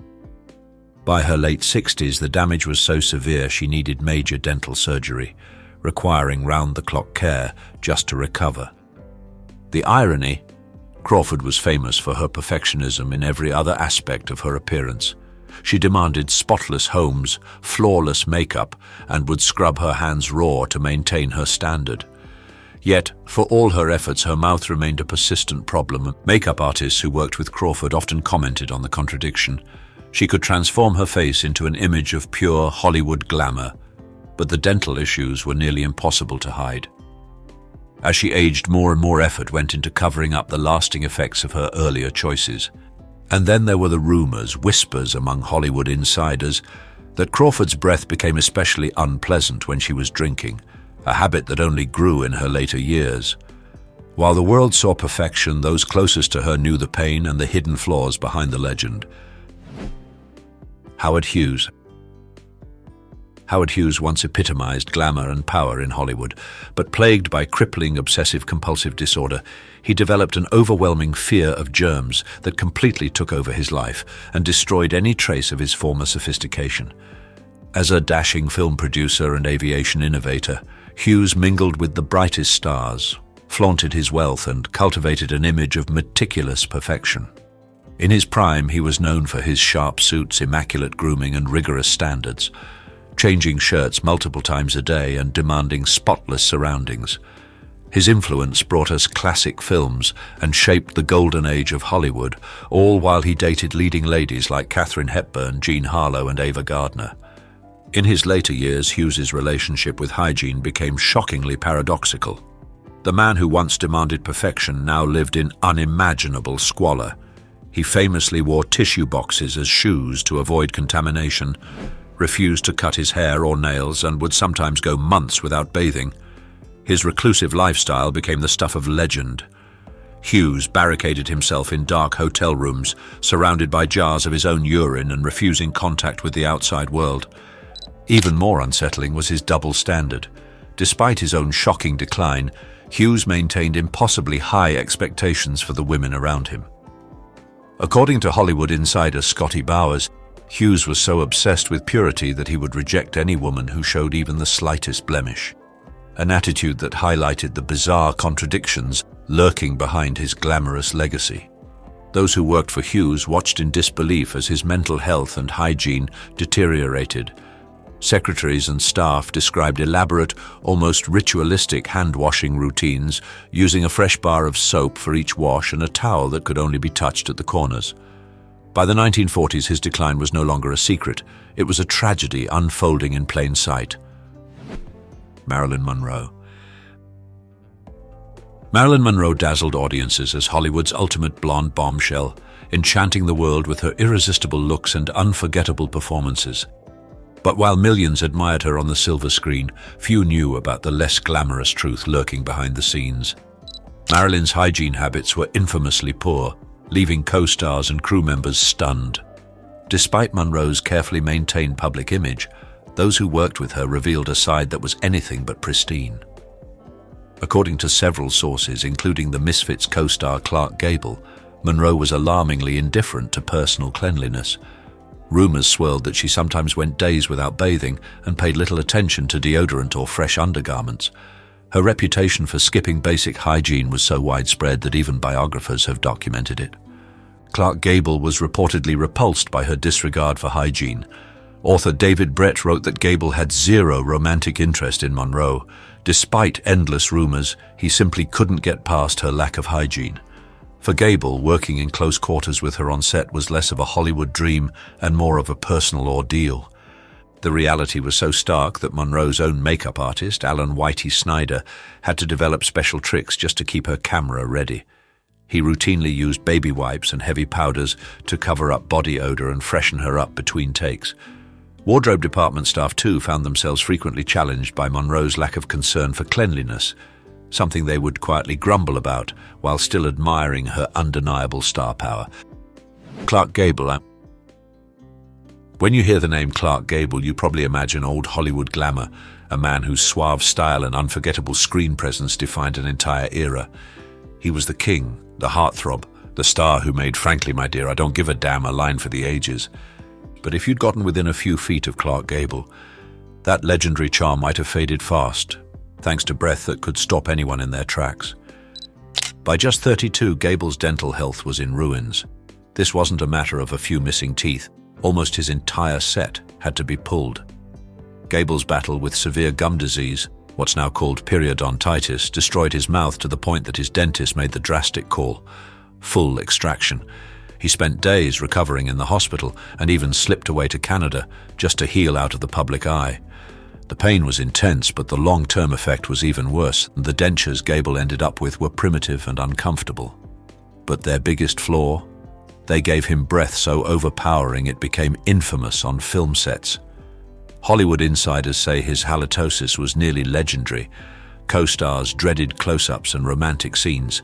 By her late 60s, the damage was so severe she needed major dental surgery, requiring round-the-clock care just to recover. The irony? Crawford was famous for her perfectionism in every other aspect of her appearance. She demanded spotless homes, flawless makeup, and would scrub her hands raw to maintain her standard. Yet, for all her efforts, her mouth remained a persistent problem. Makeup artists who worked with Crawford often commented on the contradiction. She could transform her face into an image of pure Hollywood glamour, but the dental issues were nearly impossible to hide. As she aged, more and more effort went into covering up the lasting effects of her earlier choices. And then there were the rumors, whispers among Hollywood insiders, that Crawford's breath became especially unpleasant when she was drinking, a habit that only grew in her later years. While the world saw perfection, those closest to her knew the pain and the hidden flaws behind the legend. Howard Hughes. Howard Hughes once epitomized glamour and power in Hollywood, but plagued by crippling obsessive-compulsive disorder, he developed an overwhelming fear of germs that completely took over his life and destroyed any trace of his former sophistication. As a dashing film producer and aviation innovator, Hughes mingled with the brightest stars, flaunted his wealth, and cultivated an image of meticulous perfection. In his prime, he was known for his sharp suits, immaculate grooming, and rigorous standards, changing shirts multiple times a day and demanding spotless surroundings. His influence brought us classic films and shaped the golden age of Hollywood, all while he dated leading ladies like Katharine Hepburn, Jean Harlow, and Ava Gardner. In his later years, Hughes's relationship with hygiene became shockingly paradoxical. The man who once demanded perfection now lived in unimaginable squalor. He famously wore tissue boxes as shoes to avoid contamination, refused to cut his hair or nails, and would sometimes go months without bathing. His reclusive lifestyle became the stuff of legend. Hughes barricaded himself in dark hotel rooms, surrounded by jars of his own urine and refusing contact with the outside world. Even more unsettling was his double standard. Despite his own shocking decline, Hughes maintained impossibly high expectations for the women around him. According to Hollywood insider Scotty Bowers, Hughes was so obsessed with purity that he would reject any woman who showed even the slightest blemish, an attitude that highlighted the bizarre contradictions lurking behind his glamorous legacy. Those who worked for Hughes watched in disbelief as his mental health and hygiene deteriorated. Secretaries and staff described elaborate, almost ritualistic hand-washing routines, using a fresh bar of soap for each wash and a towel that could only be touched at the corners. By the 1940s, his decline was no longer a secret. It was a tragedy unfolding in plain sight. Marilyn Monroe. Marilyn Monroe dazzled audiences as Hollywood's ultimate blonde bombshell, enchanting the world with her irresistible looks and unforgettable performances. But while millions admired her on the silver screen, few knew about the less glamorous truth lurking behind the scenes. Marilyn's hygiene habits were infamously poor, leaving co-stars and crew members stunned. Despite Monroe's carefully maintained public image, those who worked with her revealed a side that was anything but pristine. According to several sources, including the Misfits co-star Clark Gable, Monroe was alarmingly indifferent to personal cleanliness. Rumors swirled that she sometimes went days without bathing and paid little attention to deodorant or fresh undergarments. Her reputation for skipping basic hygiene was so widespread that even biographers have documented it. Clark Gable was reportedly repulsed by her disregard for hygiene. Author David Brett wrote that Gable had zero romantic interest in Monroe. Despite endless rumors, he simply couldn't get past her lack of hygiene. For Gable, working in close quarters with her on set was less of a Hollywood dream and more of a personal ordeal. The reality was so stark that Monroe's own makeup artist, Alan Whitey Snyder, had to develop special tricks just to keep her camera ready. He routinely used baby wipes and heavy powders to cover up body odor and freshen her up between takes. Wardrobe department staff too found themselves frequently challenged by Monroe's lack of concern for cleanliness, something they would quietly grumble about while still admiring her undeniable star power. Clark Gable. When you hear the name Clark Gable, you probably imagine old Hollywood glamour, a man whose suave style and unforgettable screen presence defined an entire era. He was the king, the heartthrob, the star who made "Frankly, My Dear, I Don't Give a Damn" a line for the ages. But if you'd gotten within a few feet of Clark Gable, that legendary charm might have faded fast, thanks to breath that could stop anyone in their tracks. By just 32, Gable's dental health was in ruins. This wasn't a matter of a few missing teeth. Almost his entire set had to be pulled. Gable's battle with severe gum disease, what's now called periodontitis, destroyed his mouth to the point that his dentist made the drastic call: full extraction. He spent days recovering in the hospital and even slipped away to Canada just to heal out of the public eye. The pain was intense, but the long-term effect was even worse. The dentures Gable ended up with were primitive and uncomfortable. But their biggest flaw? They gave him breath so overpowering it became infamous on film sets. Hollywood insiders say his halitosis was nearly legendary. Co-stars dreaded close-ups and romantic scenes.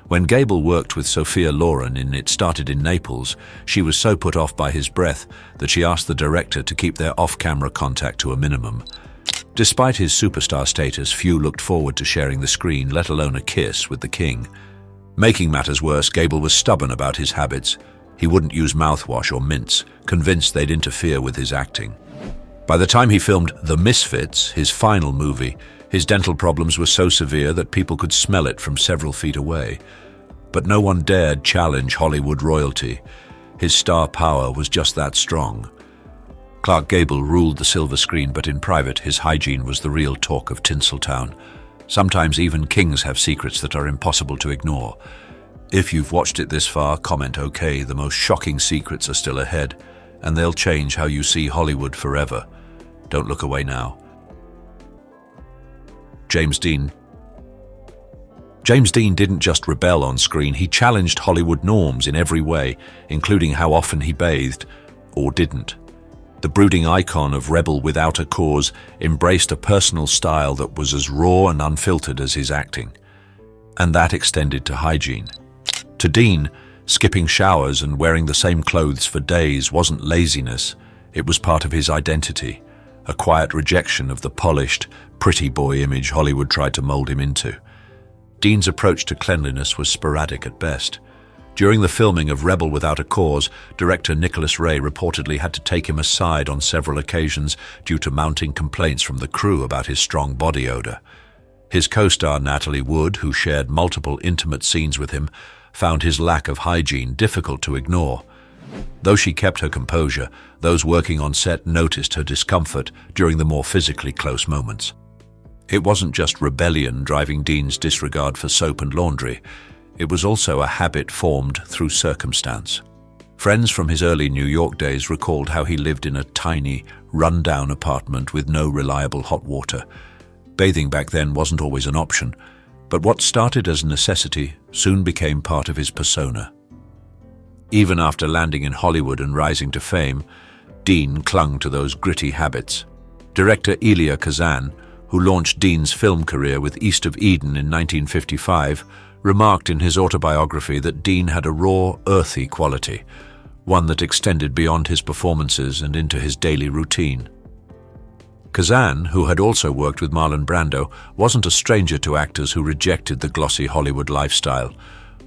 When Gable worked with Sophia Loren in It Started in Naples, she was so put off by his breath that she asked the director to keep their off-camera contact to a minimum. Despite his superstar status, few looked forward to sharing the screen, let alone a kiss, with the king. Making matters worse, Gable was stubborn about his habits. He wouldn't use mouthwash or mints, convinced they'd interfere with his acting. By the time he filmed The Misfits, his final movie, his dental problems were so severe that people could smell it from several feet away. But no one dared challenge Hollywood royalty. His star power was just that strong. Clark Gable ruled the silver screen, but in private, his hygiene was the real talk of Tinseltown. Sometimes even kings have secrets that are impossible to ignore. If you've watched it this far, comment okay, the most shocking secrets are still ahead, and they'll change how you see Hollywood forever. Don't look away now. James Dean. James Dean didn't just rebel on screen, he challenged Hollywood norms in every way, including how often he bathed, or didn't. The brooding icon of rebel without a cause embraced a personal style that was as raw and unfiltered as his acting. And that extended to hygiene. To Dean, skipping showers and wearing the same clothes for days wasn't laziness, it was part of his identity, a quiet rejection of the polished, pretty boy image Hollywood tried to mold him into. Dean's approach to cleanliness was sporadic at best. During the filming of Rebel Without a Cause, director Nicholas Ray reportedly had to take him aside on several occasions due to mounting complaints from the crew about his strong body odor. His co-star Natalie Wood, who shared multiple intimate scenes with him, found his lack of hygiene difficult to ignore. Though she kept her composure, those working on set noticed her discomfort during the more physically close moments. It wasn't just rebellion driving Dean's disregard for soap and laundry. It was also a habit formed through circumstance. Friends from his early New York days recalled how he lived in a tiny, run-down apartment with no reliable hot water. Bathing back then wasn't always an option, but what started as a necessity soon became part of his persona. Even after landing in Hollywood and rising to fame, Dean clung to those gritty habits. Director Elia Kazan, who launched Dean's film career with East of Eden in 1955, remarked in his autobiography that Dean had a raw, earthy quality, one that extended beyond his performances and into his daily routine. Kazan, who had also worked with Marlon Brando, wasn't a stranger to actors who rejected the glossy Hollywood lifestyle,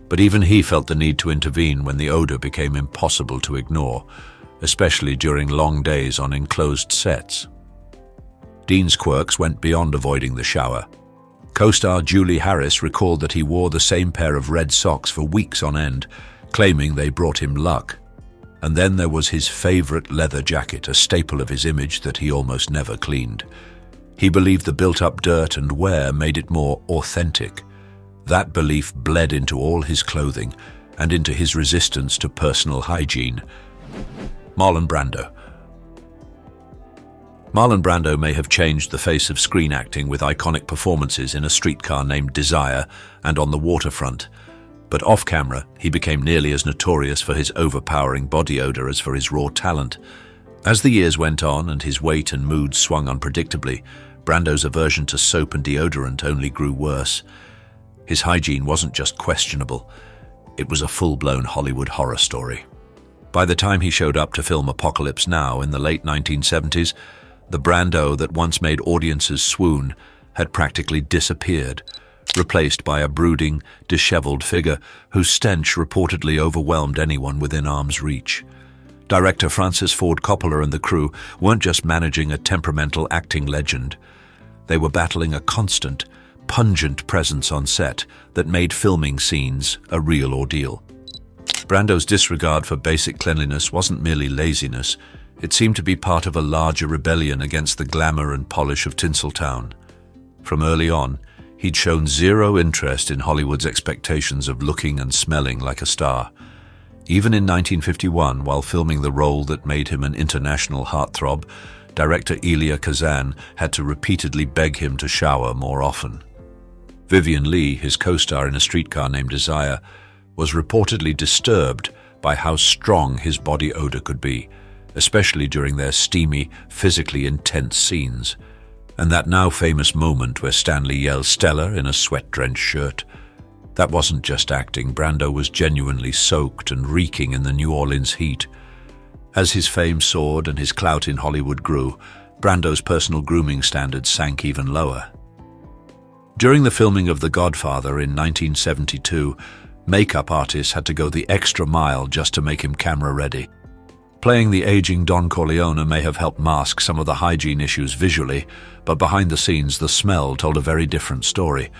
but even he felt the need to intervene when the odor became impossible to ignore, especially during long days on enclosed sets. Dean's quirks went beyond avoiding the shower. Co-star Julie Harris recalled that he wore the same pair of red socks for weeks on end, claiming they brought him luck. And then there was his favorite leather jacket, a staple of his image that he almost never cleaned. He believed the built-up dirt and wear made it more authentic. That belief bled into all his clothing and into his resistance to personal hygiene. Marlon Brando. Marlon Brando may have changed the face of screen acting with iconic performances in A Streetcar Named Desire and On the Waterfront, but off-camera he became nearly as notorious for his overpowering body odor as for his raw talent. As the years went on and his weight and mood swung unpredictably, Brando's aversion to soap and deodorant only grew worse. His hygiene wasn't just questionable, it was a full-blown Hollywood horror story. By the time he showed up to film Apocalypse Now in the late 1970s, the Brando that once made audiences swoon had practically disappeared, replaced by a brooding, disheveled figure whose stench reportedly overwhelmed anyone within arm's reach. Director Francis Ford Coppola and the crew weren't just managing a temperamental acting legend. They were battling a constant, pungent presence on set that made filming scenes a real ordeal. Brando's disregard for basic cleanliness wasn't merely laziness, it seemed to be part of a larger rebellion against the glamour and polish of Tinseltown. From early on, he'd shown zero interest in Hollywood's expectations of looking and smelling like a star. Even in 1951, while filming the role that made him an international heartthrob, director Elia Kazan had to repeatedly beg him to shower more often. Vivien Leigh, his co-star in A Streetcar Named Desire, was reportedly disturbed by how strong his body odor could be, especially during their steamy, physically intense scenes. And that now famous moment where Stanley yells "Stella" in a sweat-drenched shirt. That wasn't just acting. Brando was genuinely soaked and reeking in the New Orleans heat. As his fame soared and his clout in Hollywood grew, Brando's personal grooming standards sank even lower. During the filming of The Godfather in 1972, makeup artists had to go the extra mile just to make him camera-ready. Playing the aging Don Corleone may have helped mask some of the hygiene issues visually, but behind the scenes, the smell told a very different story.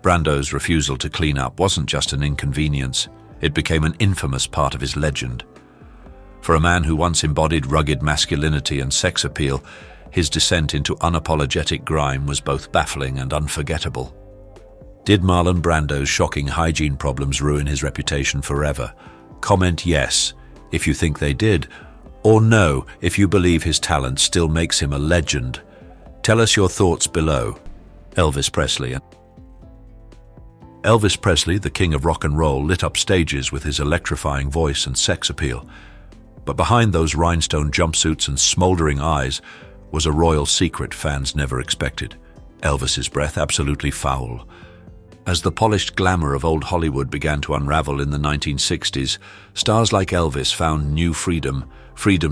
Brando's refusal to clean up wasn't just an inconvenience, it became an infamous part of his legend. For a man who once embodied rugged masculinity and sex appeal, his descent into unapologetic grime was both baffling and unforgettable. Did Marlon Brando's shocking hygiene problems ruin his reputation forever? Comment yes if you think they did, or no if you believe his talent still makes him a legend. Tell us your thoughts below. Elvis Presley. Elvis Presley, the king of rock and roll, lit up stages with his electrifying voice and sex appeal. But behind those rhinestone jumpsuits and smoldering eyes was a royal secret fans never expected. Elvis's breath absolutely foul. As the polished glamour of old Hollywood began to unravel in the 1960s, stars like Elvis found new freedom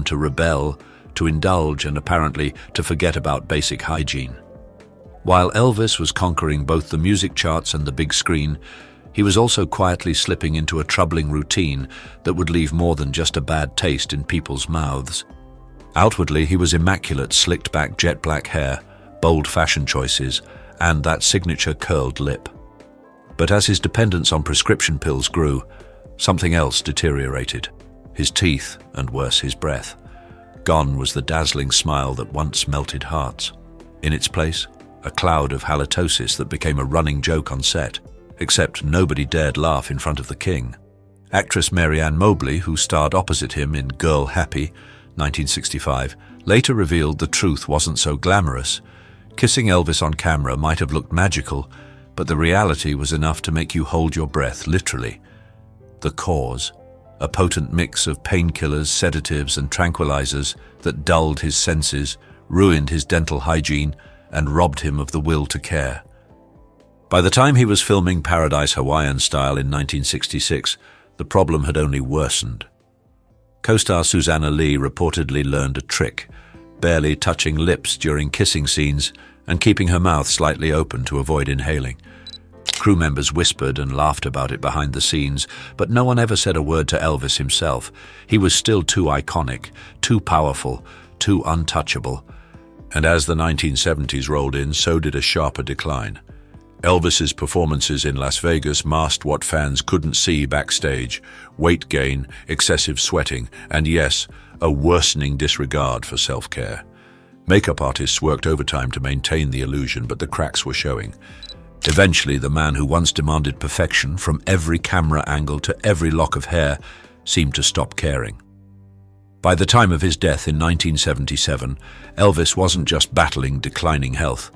to rebel, to indulge, and apparently to forget about basic hygiene. While Elvis was conquering both the music charts and the big screen, he was also quietly slipping into a troubling routine that would leave more than just a bad taste in people's mouths. Outwardly, he was immaculate, slicked back jet black hair, bold fashion choices, and that signature curled lip. But as his dependence on prescription pills grew, something else deteriorated. His teeth, and worse, his breath. Gone was the dazzling smile that once melted hearts. In its place, a cloud of halitosis that became a running joke on set, except nobody dared laugh in front of the king. Actress Marianne Mobley, who starred opposite him in Girl Happy, 1965, later revealed the truth wasn't so glamorous. Kissing Elvis on camera might have looked magical, but the reality was enough to make you hold your breath, literally. The cause, a potent mix of painkillers, sedatives, and tranquilizers that dulled his senses, ruined his dental hygiene, and robbed him of the will to care. By the time he was filming Paradise Hawaiian Style in 1966, the problem had only worsened. Co-star Susanna Lee reportedly learned a trick, barely touching lips during kissing scenes and keeping her mouth slightly open to avoid inhaling. Crew members whispered and laughed about it behind the scenes, but no one ever said a word to Elvis himself. He was still too iconic, too powerful, too untouchable. And as the 1970s rolled in, so did a sharper decline. Elvis's performances in Las Vegas masked what fans couldn't see backstage: weight gain, excessive sweating, and yes, a worsening disregard for self-care. Makeup artists worked overtime to maintain the illusion, but the cracks were showing. Eventually, the man who once demanded perfection from every camera angle to every lock of hair seemed to stop caring. By the time of his death in 1977, Elvis wasn't just battling declining health.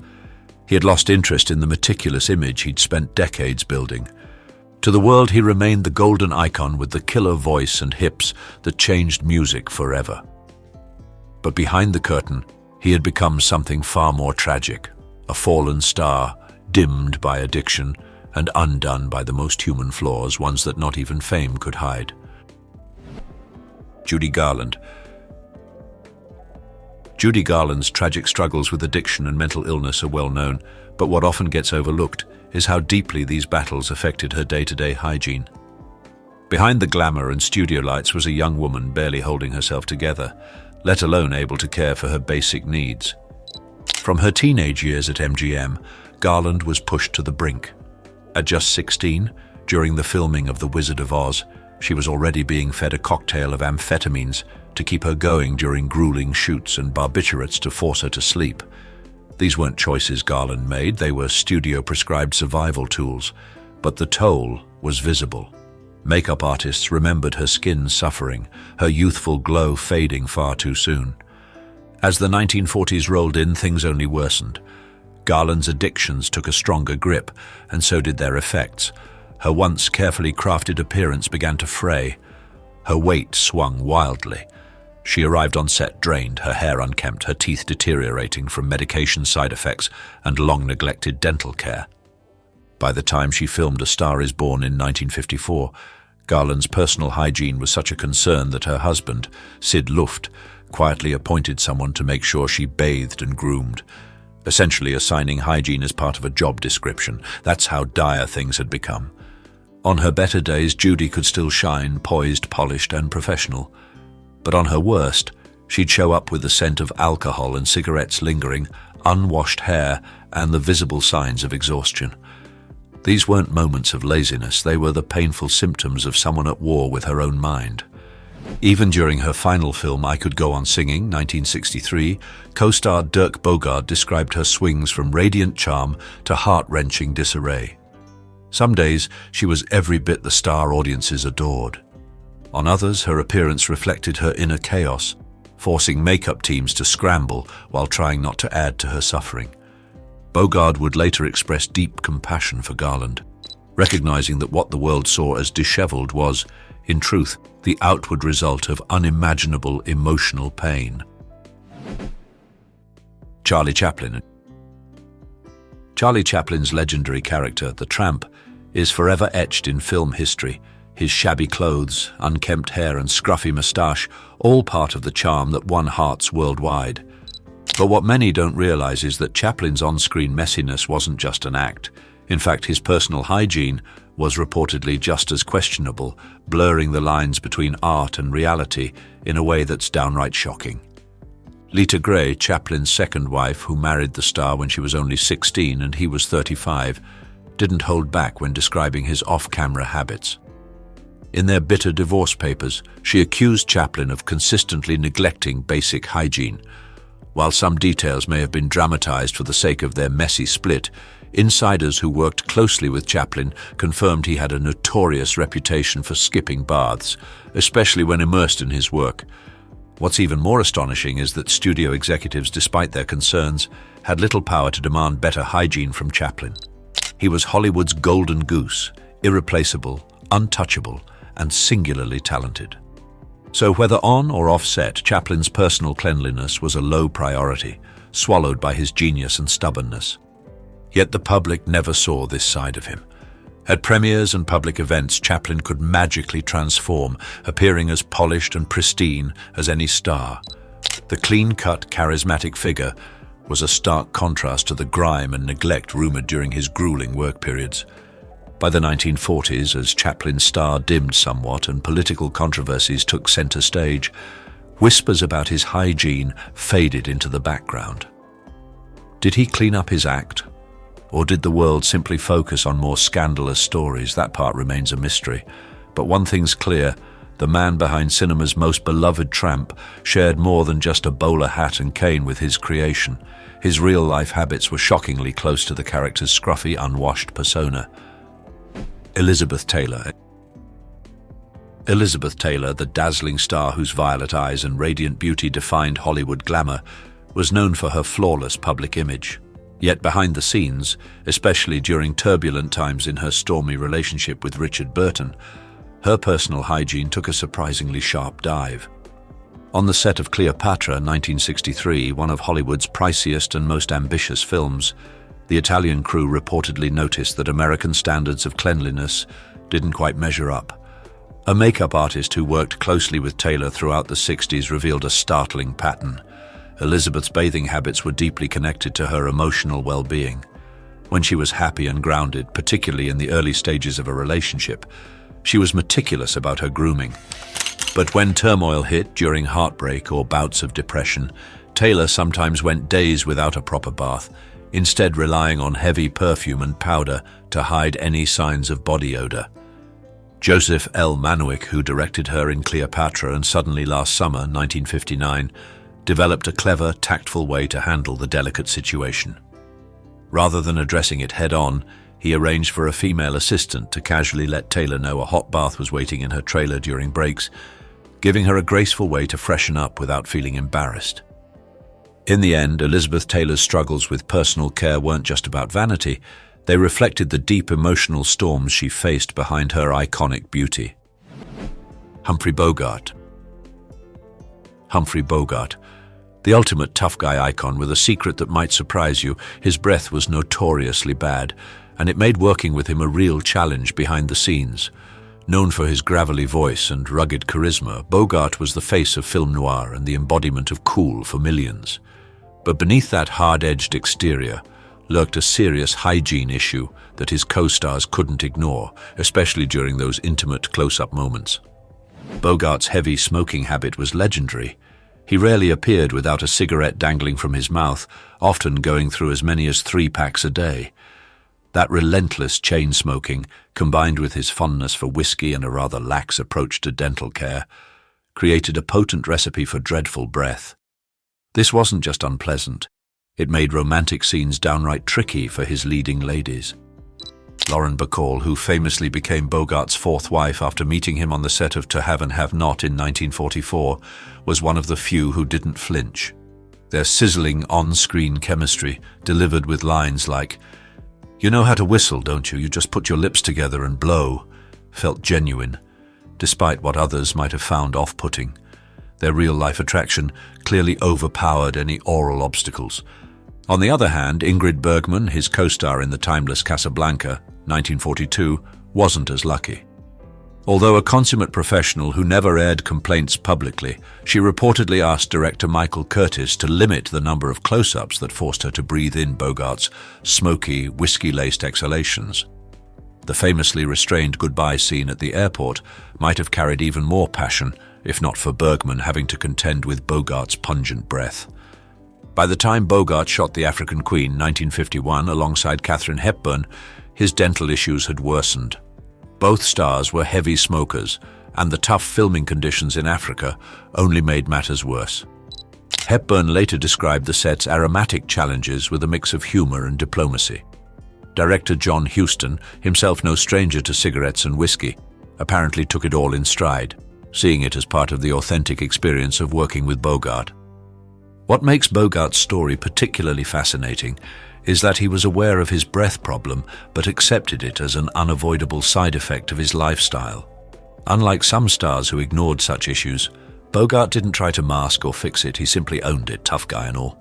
He had lost interest in the meticulous image he'd spent decades building. To the world, he remained the golden icon with the killer voice and hips that changed music forever. But behind the curtain, he had become something far more tragic, a fallen star, dimmed by addiction and undone by the most human flaws, ones that not even fame could hide. Judy Garland. Judy Garland's tragic struggles with addiction and mental illness are well known, but what often gets overlooked is how deeply these battles affected her day-to-day hygiene. Behind the glamour and studio lights was a young woman barely holding herself together, let alone able to care for her basic needs. From her teenage years at MGM, Garland was pushed to the brink. At just 16, during the filming of The Wizard of Oz, she was already being fed a cocktail of amphetamines to keep her going during grueling shoots and barbiturates to force her to sleep. These weren't choices Garland made, they were studio-prescribed survival tools, but the toll was visible. Makeup artists remembered her skin suffering, her youthful glow fading far too soon. As the 1940s rolled in, things only worsened. Garland's addictions took a stronger grip, and so did their effects. Her once carefully crafted appearance began to fray. Her weight swung wildly. She arrived on set drained, her hair unkempt, her teeth deteriorating from medication side effects and long-neglected dental care. By the time she filmed A Star is Born in 1954, Garland's personal hygiene was such a concern that her husband, Sid Luft, quietly appointed someone to make sure she bathed and groomed, essentially assigning hygiene as part of a job description. That's how dire things had become. On her better days, Judy could still shine, poised, polished, and professional. But on her worst, she'd show up with the scent of alcohol and cigarettes lingering, unwashed hair, and the visible signs of exhaustion. These weren't moments of laziness, they were the painful symptoms of someone at war with her own mind. Even during her final film, I Could Go On Singing, 1963, co-star Dirk Bogarde described her swings from radiant charm to heart-wrenching disarray. Some days, she was every bit the star audiences adored. On others, her appearance reflected her inner chaos, forcing makeup teams to scramble while trying not to add to her suffering. Bogarde would later express deep compassion for Garland, recognizing that what the world saw as disheveled was, in truth, the outward result of unimaginable emotional pain. Charlie Chaplin. Charlie Chaplin's legendary character, the Tramp, is forever etched in film history. His shabby clothes, unkempt hair and scruffy moustache, all part of the charm that won hearts worldwide. But what many don't realize is that Chaplin's on-screen messiness wasn't just an act. In fact, his personal hygiene was reportedly just as questionable, blurring the lines between art and reality in a way that's downright shocking. Lita Grey, Chaplin's second wife, who married the star when she was only 16 and he was 35, didn't hold back when describing his off-camera habits. In their bitter divorce papers, she accused Chaplin of consistently neglecting basic hygiene. While some details may have been dramatized for the sake of their messy split, insiders who worked closely with Chaplin confirmed he had a notorious reputation for skipping baths, especially when immersed in his work. What's even more astonishing is that studio executives, despite their concerns, had little power to demand better hygiene from Chaplin. He was Hollywood's golden goose, irreplaceable, untouchable, and singularly talented. So whether on or off set, Chaplin's personal cleanliness was a low priority, swallowed by his genius and stubbornness. Yet the public never saw this side of him. At premieres and public events, Chaplin could magically transform, appearing as polished and pristine as any star. The clean-cut, charismatic figure was a stark contrast to the grime and neglect rumored during his grueling work periods. By the 1940s, as Chaplin's star dimmed somewhat and political controversies took center stage, whispers about his hygiene faded into the background. Did he clean up his act? Or did the world simply focus on more scandalous stories? That part remains a mystery. But one thing's clear, the man behind cinema's most beloved Tramp shared more than just a bowler hat and cane with his creation. His real-life habits were shockingly close to the character's scruffy, unwashed persona. Elizabeth Taylor. Elizabeth Taylor, the dazzling star whose violet eyes and radiant beauty defined Hollywood glamour, was known for her flawless public image. Yet behind the scenes, especially during turbulent times in her stormy relationship with Richard Burton, her personal hygiene took a surprisingly sharp dive. On the set of Cleopatra, 1963, one of Hollywood's priciest and most ambitious films, the Italian crew reportedly noticed that American standards of cleanliness didn't quite measure up. A makeup artist who worked closely with Taylor throughout the 60s revealed a startling pattern. Elizabeth's bathing habits were deeply connected to her emotional well-being. When she was happy and grounded, particularly in the early stages of a relationship, she was meticulous about her grooming. But when turmoil hit during heartbreak or bouts of depression, Taylor sometimes went days without a proper bath, instead relying on heavy perfume and powder to hide any signs of body odor. Joseph L. Manwick, who directed her in Cleopatra and Suddenly Last Summer, 1959, developed a clever, tactful way to handle the delicate situation. Rather than addressing it head-on, he arranged for a female assistant to casually let Taylor know a hot bath was waiting in her trailer during breaks, giving her a graceful way to freshen up without feeling embarrassed. In the end, Elizabeth Taylor's struggles with personal care weren't just about vanity, they reflected the deep emotional storms she faced behind her iconic beauty. Humphrey Bogart. Humphrey Bogart. The ultimate tough guy icon with a secret that might surprise you. His breath was notoriously bad, and it made working with him a real challenge behind the scenes. Known for his gravelly voice and rugged charisma, Bogart was the face of film noir and the embodiment of cool for millions. But beneath that hard-edged exterior lurked a serious hygiene issue that his co-stars couldn't ignore, especially during those intimate close-up moments. Bogart's heavy smoking habit was legendary. He rarely appeared without a cigarette dangling from his mouth, often going through as many as 3 packs a day. That relentless chain smoking, combined with his fondness for whiskey and a rather lax approach to dental care, created a potent recipe for dreadful breath. This wasn't just unpleasant. It made romantic scenes downright tricky for his leading ladies. Lauren Bacall, who famously became Bogart's 4th wife after meeting him on the set of To Have and Have Not in 1944, was one of the few who didn't flinch. Their sizzling on-screen chemistry, delivered with lines like, "You know how to whistle, don't you? You just put your lips together and blow," felt genuine, despite what others might have found off-putting. Their real-life attraction clearly overpowered any oral obstacles. On the other hand, Ingrid Bergman, his co-star in the timeless Casablanca, 1942, wasn't as lucky. Although a consummate professional who never aired complaints publicly, she reportedly asked director Michael Curtis to limit the number of close-ups that forced her to breathe in Bogart's smoky, whiskey-laced exhalations. The famously restrained goodbye scene at the airport might have carried even more passion, if not for Bergman having to contend with Bogart's pungent breath. By the time Bogart shot The African Queen, 1951, alongside Katharine Hepburn, his dental issues had worsened. Both stars were heavy smokers, and the tough filming conditions in Africa only made matters worse. Hepburn later described the set's aromatic challenges with a mix of humor and diplomacy. Director John Huston, himself no stranger to cigarettes and whiskey, apparently took it all in stride, seeing it as part of the authentic experience of working with Bogart. What makes Bogart's story particularly fascinating is that he was aware of his breath problem but accepted it as an unavoidable side effect of his lifestyle. Unlike some stars who ignored such issues, Bogart didn't try to mask or fix it, he simply owned it, tough guy and all.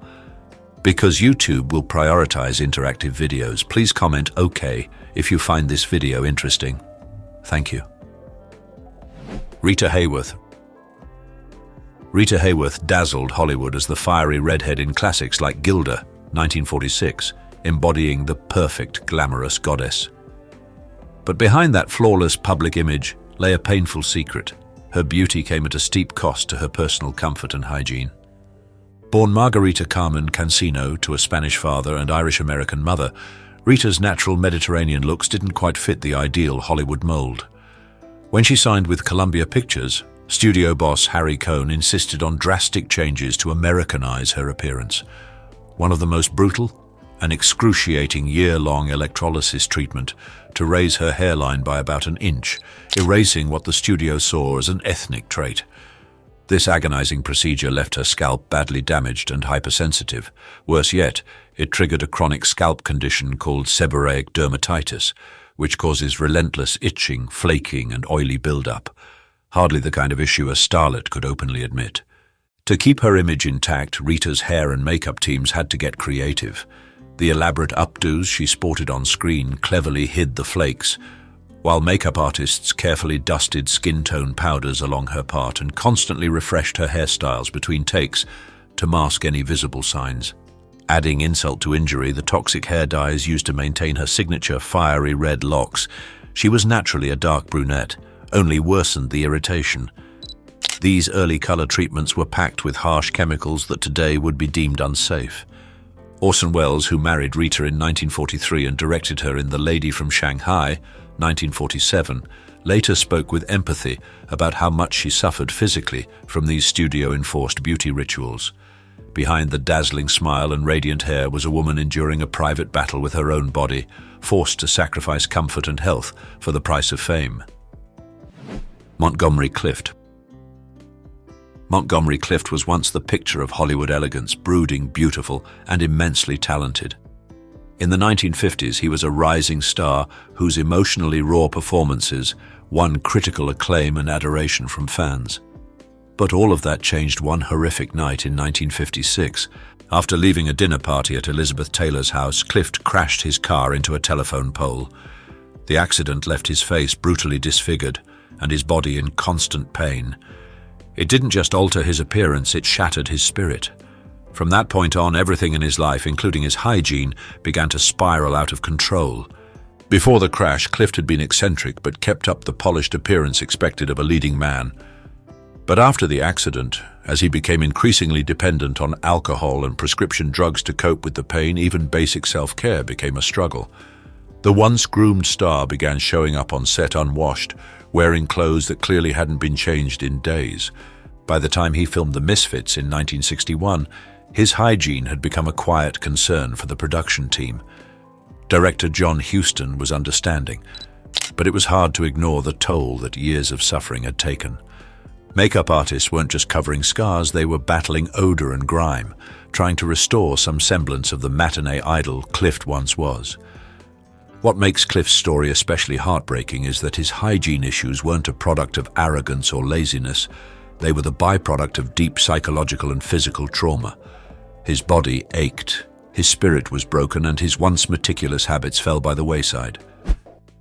Because YouTube will prioritize interactive videos, please comment OK if you find this video interesting. Thank you. Rita Hworth. Rita Hworth dazzled Hollywood as the fiery redhead in classics like Gilda, 1946, embodying the perfect, glamorous goddess. But behind that flawless public image lay a painful secret. Her beauty came at a steep cost to her personal comfort and hygiene. Born Margarita Carmen Cancino to a Spanish father and Irish-American mother, Rita's natural Mediterranean looks didn't quite fit the ideal Hollywood mold. When she signed with Columbia Pictures, studio boss Harry Cohn insisted on drastic changes to Americanize her appearance. One of the most brutal, an excruciating year-long electrolysis treatment to raise her hairline by about an inch, erasing what the studio saw as an ethnic trait. This agonizing procedure left her scalp badly damaged and hypersensitive. Worse yet, it triggered a chronic scalp condition called seborrheic dermatitis, which causes relentless itching, flaking, and oily buildup. Hardly the kind of issue a starlet could openly admit. To keep her image intact, Rita's hair and makeup teams had to get creative. The elaborate updos she sported on screen cleverly hid the flakes, while makeup artists carefully dusted skin tone powders along her part and constantly refreshed her hairstyles between takes to mask any visible signs. Adding insult to injury, the toxic hair dyes used to maintain her signature fiery red locks. She was naturally a dark brunette, only worsened the irritation. These early color treatments were packed with harsh chemicals that today would be deemed unsafe. Orson Welles, who married Rita in 1943 and directed her in The Lady from Shanghai, 1947, later spoke with empathy about how much she suffered physically from these studio-enforced beauty rituals. Behind the dazzling smile and radiant hair was a woman enduring a private battle with her own body, forced to sacrifice comfort and health for the price of fame. Montgomery Clif. Montgomery Clif was once the picture of Hollywood elegance, brooding, beautiful, and immensely talented. In the 1950s, he was a rising star whose emotionally raw performances won critical acclaim and adoration from fans. But all of that changed one horrific night in 1956. After leaving a dinner party at Elizabeth Taylor's house, Clif crashed his car into a telephone pole. The accident left his face brutally disfigured and his body in constant pain. It didn't just alter his appearance, it shattered his spirit. From that point on, everything in his life, including his hygiene, began to spiral out of control. Before the crash, Clif had been eccentric but kept up the polished appearance expected of a leading man. But after the accident, as he became increasingly dependent on alcohol and prescription drugs to cope with the pain, even basic self-care became a struggle. The once groomed star began showing up on set unwashed, wearing clothes that clearly hadn't been changed in days. By the time he filmed The Misfits in 1961, his hygiene had become a quiet concern for the production team. Director John Huston was understanding, but it was hard to ignore the toll that years of suffering had taken. Makeup artists weren't just covering scars, they were battling odor and grime, trying to restore some semblance of the matinee idol Clif once was. What makes Clif's story especially heartbreaking is that his hygiene issues weren't a product of arrogance or laziness. They were the byproduct of deep psychological and physical trauma. His body ached, his spirit was broken, and his once meticulous habits fell by the wayside.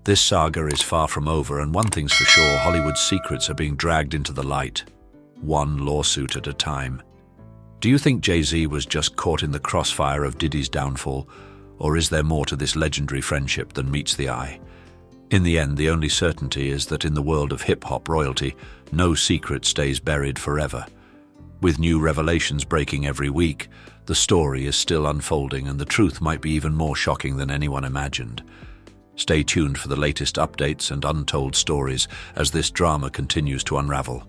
This saga is far from over, and one thing's for sure, Hollywood's secrets are being dragged into the light, one lawsuit at a time. Do you think JayZ was just caught in the crossfire of Diddy's downfall, or is there more to this legendary friendship than meets the eye? In the end, the only certainty is that in the world of hip-hop royalty, no secret stays buried forever. With new revelations breaking every week, the story is still unfolding, and the truth might be even more shocking than anyone imagined. Stay tuned for the latest updates and untold stories as this drama continues to unravel.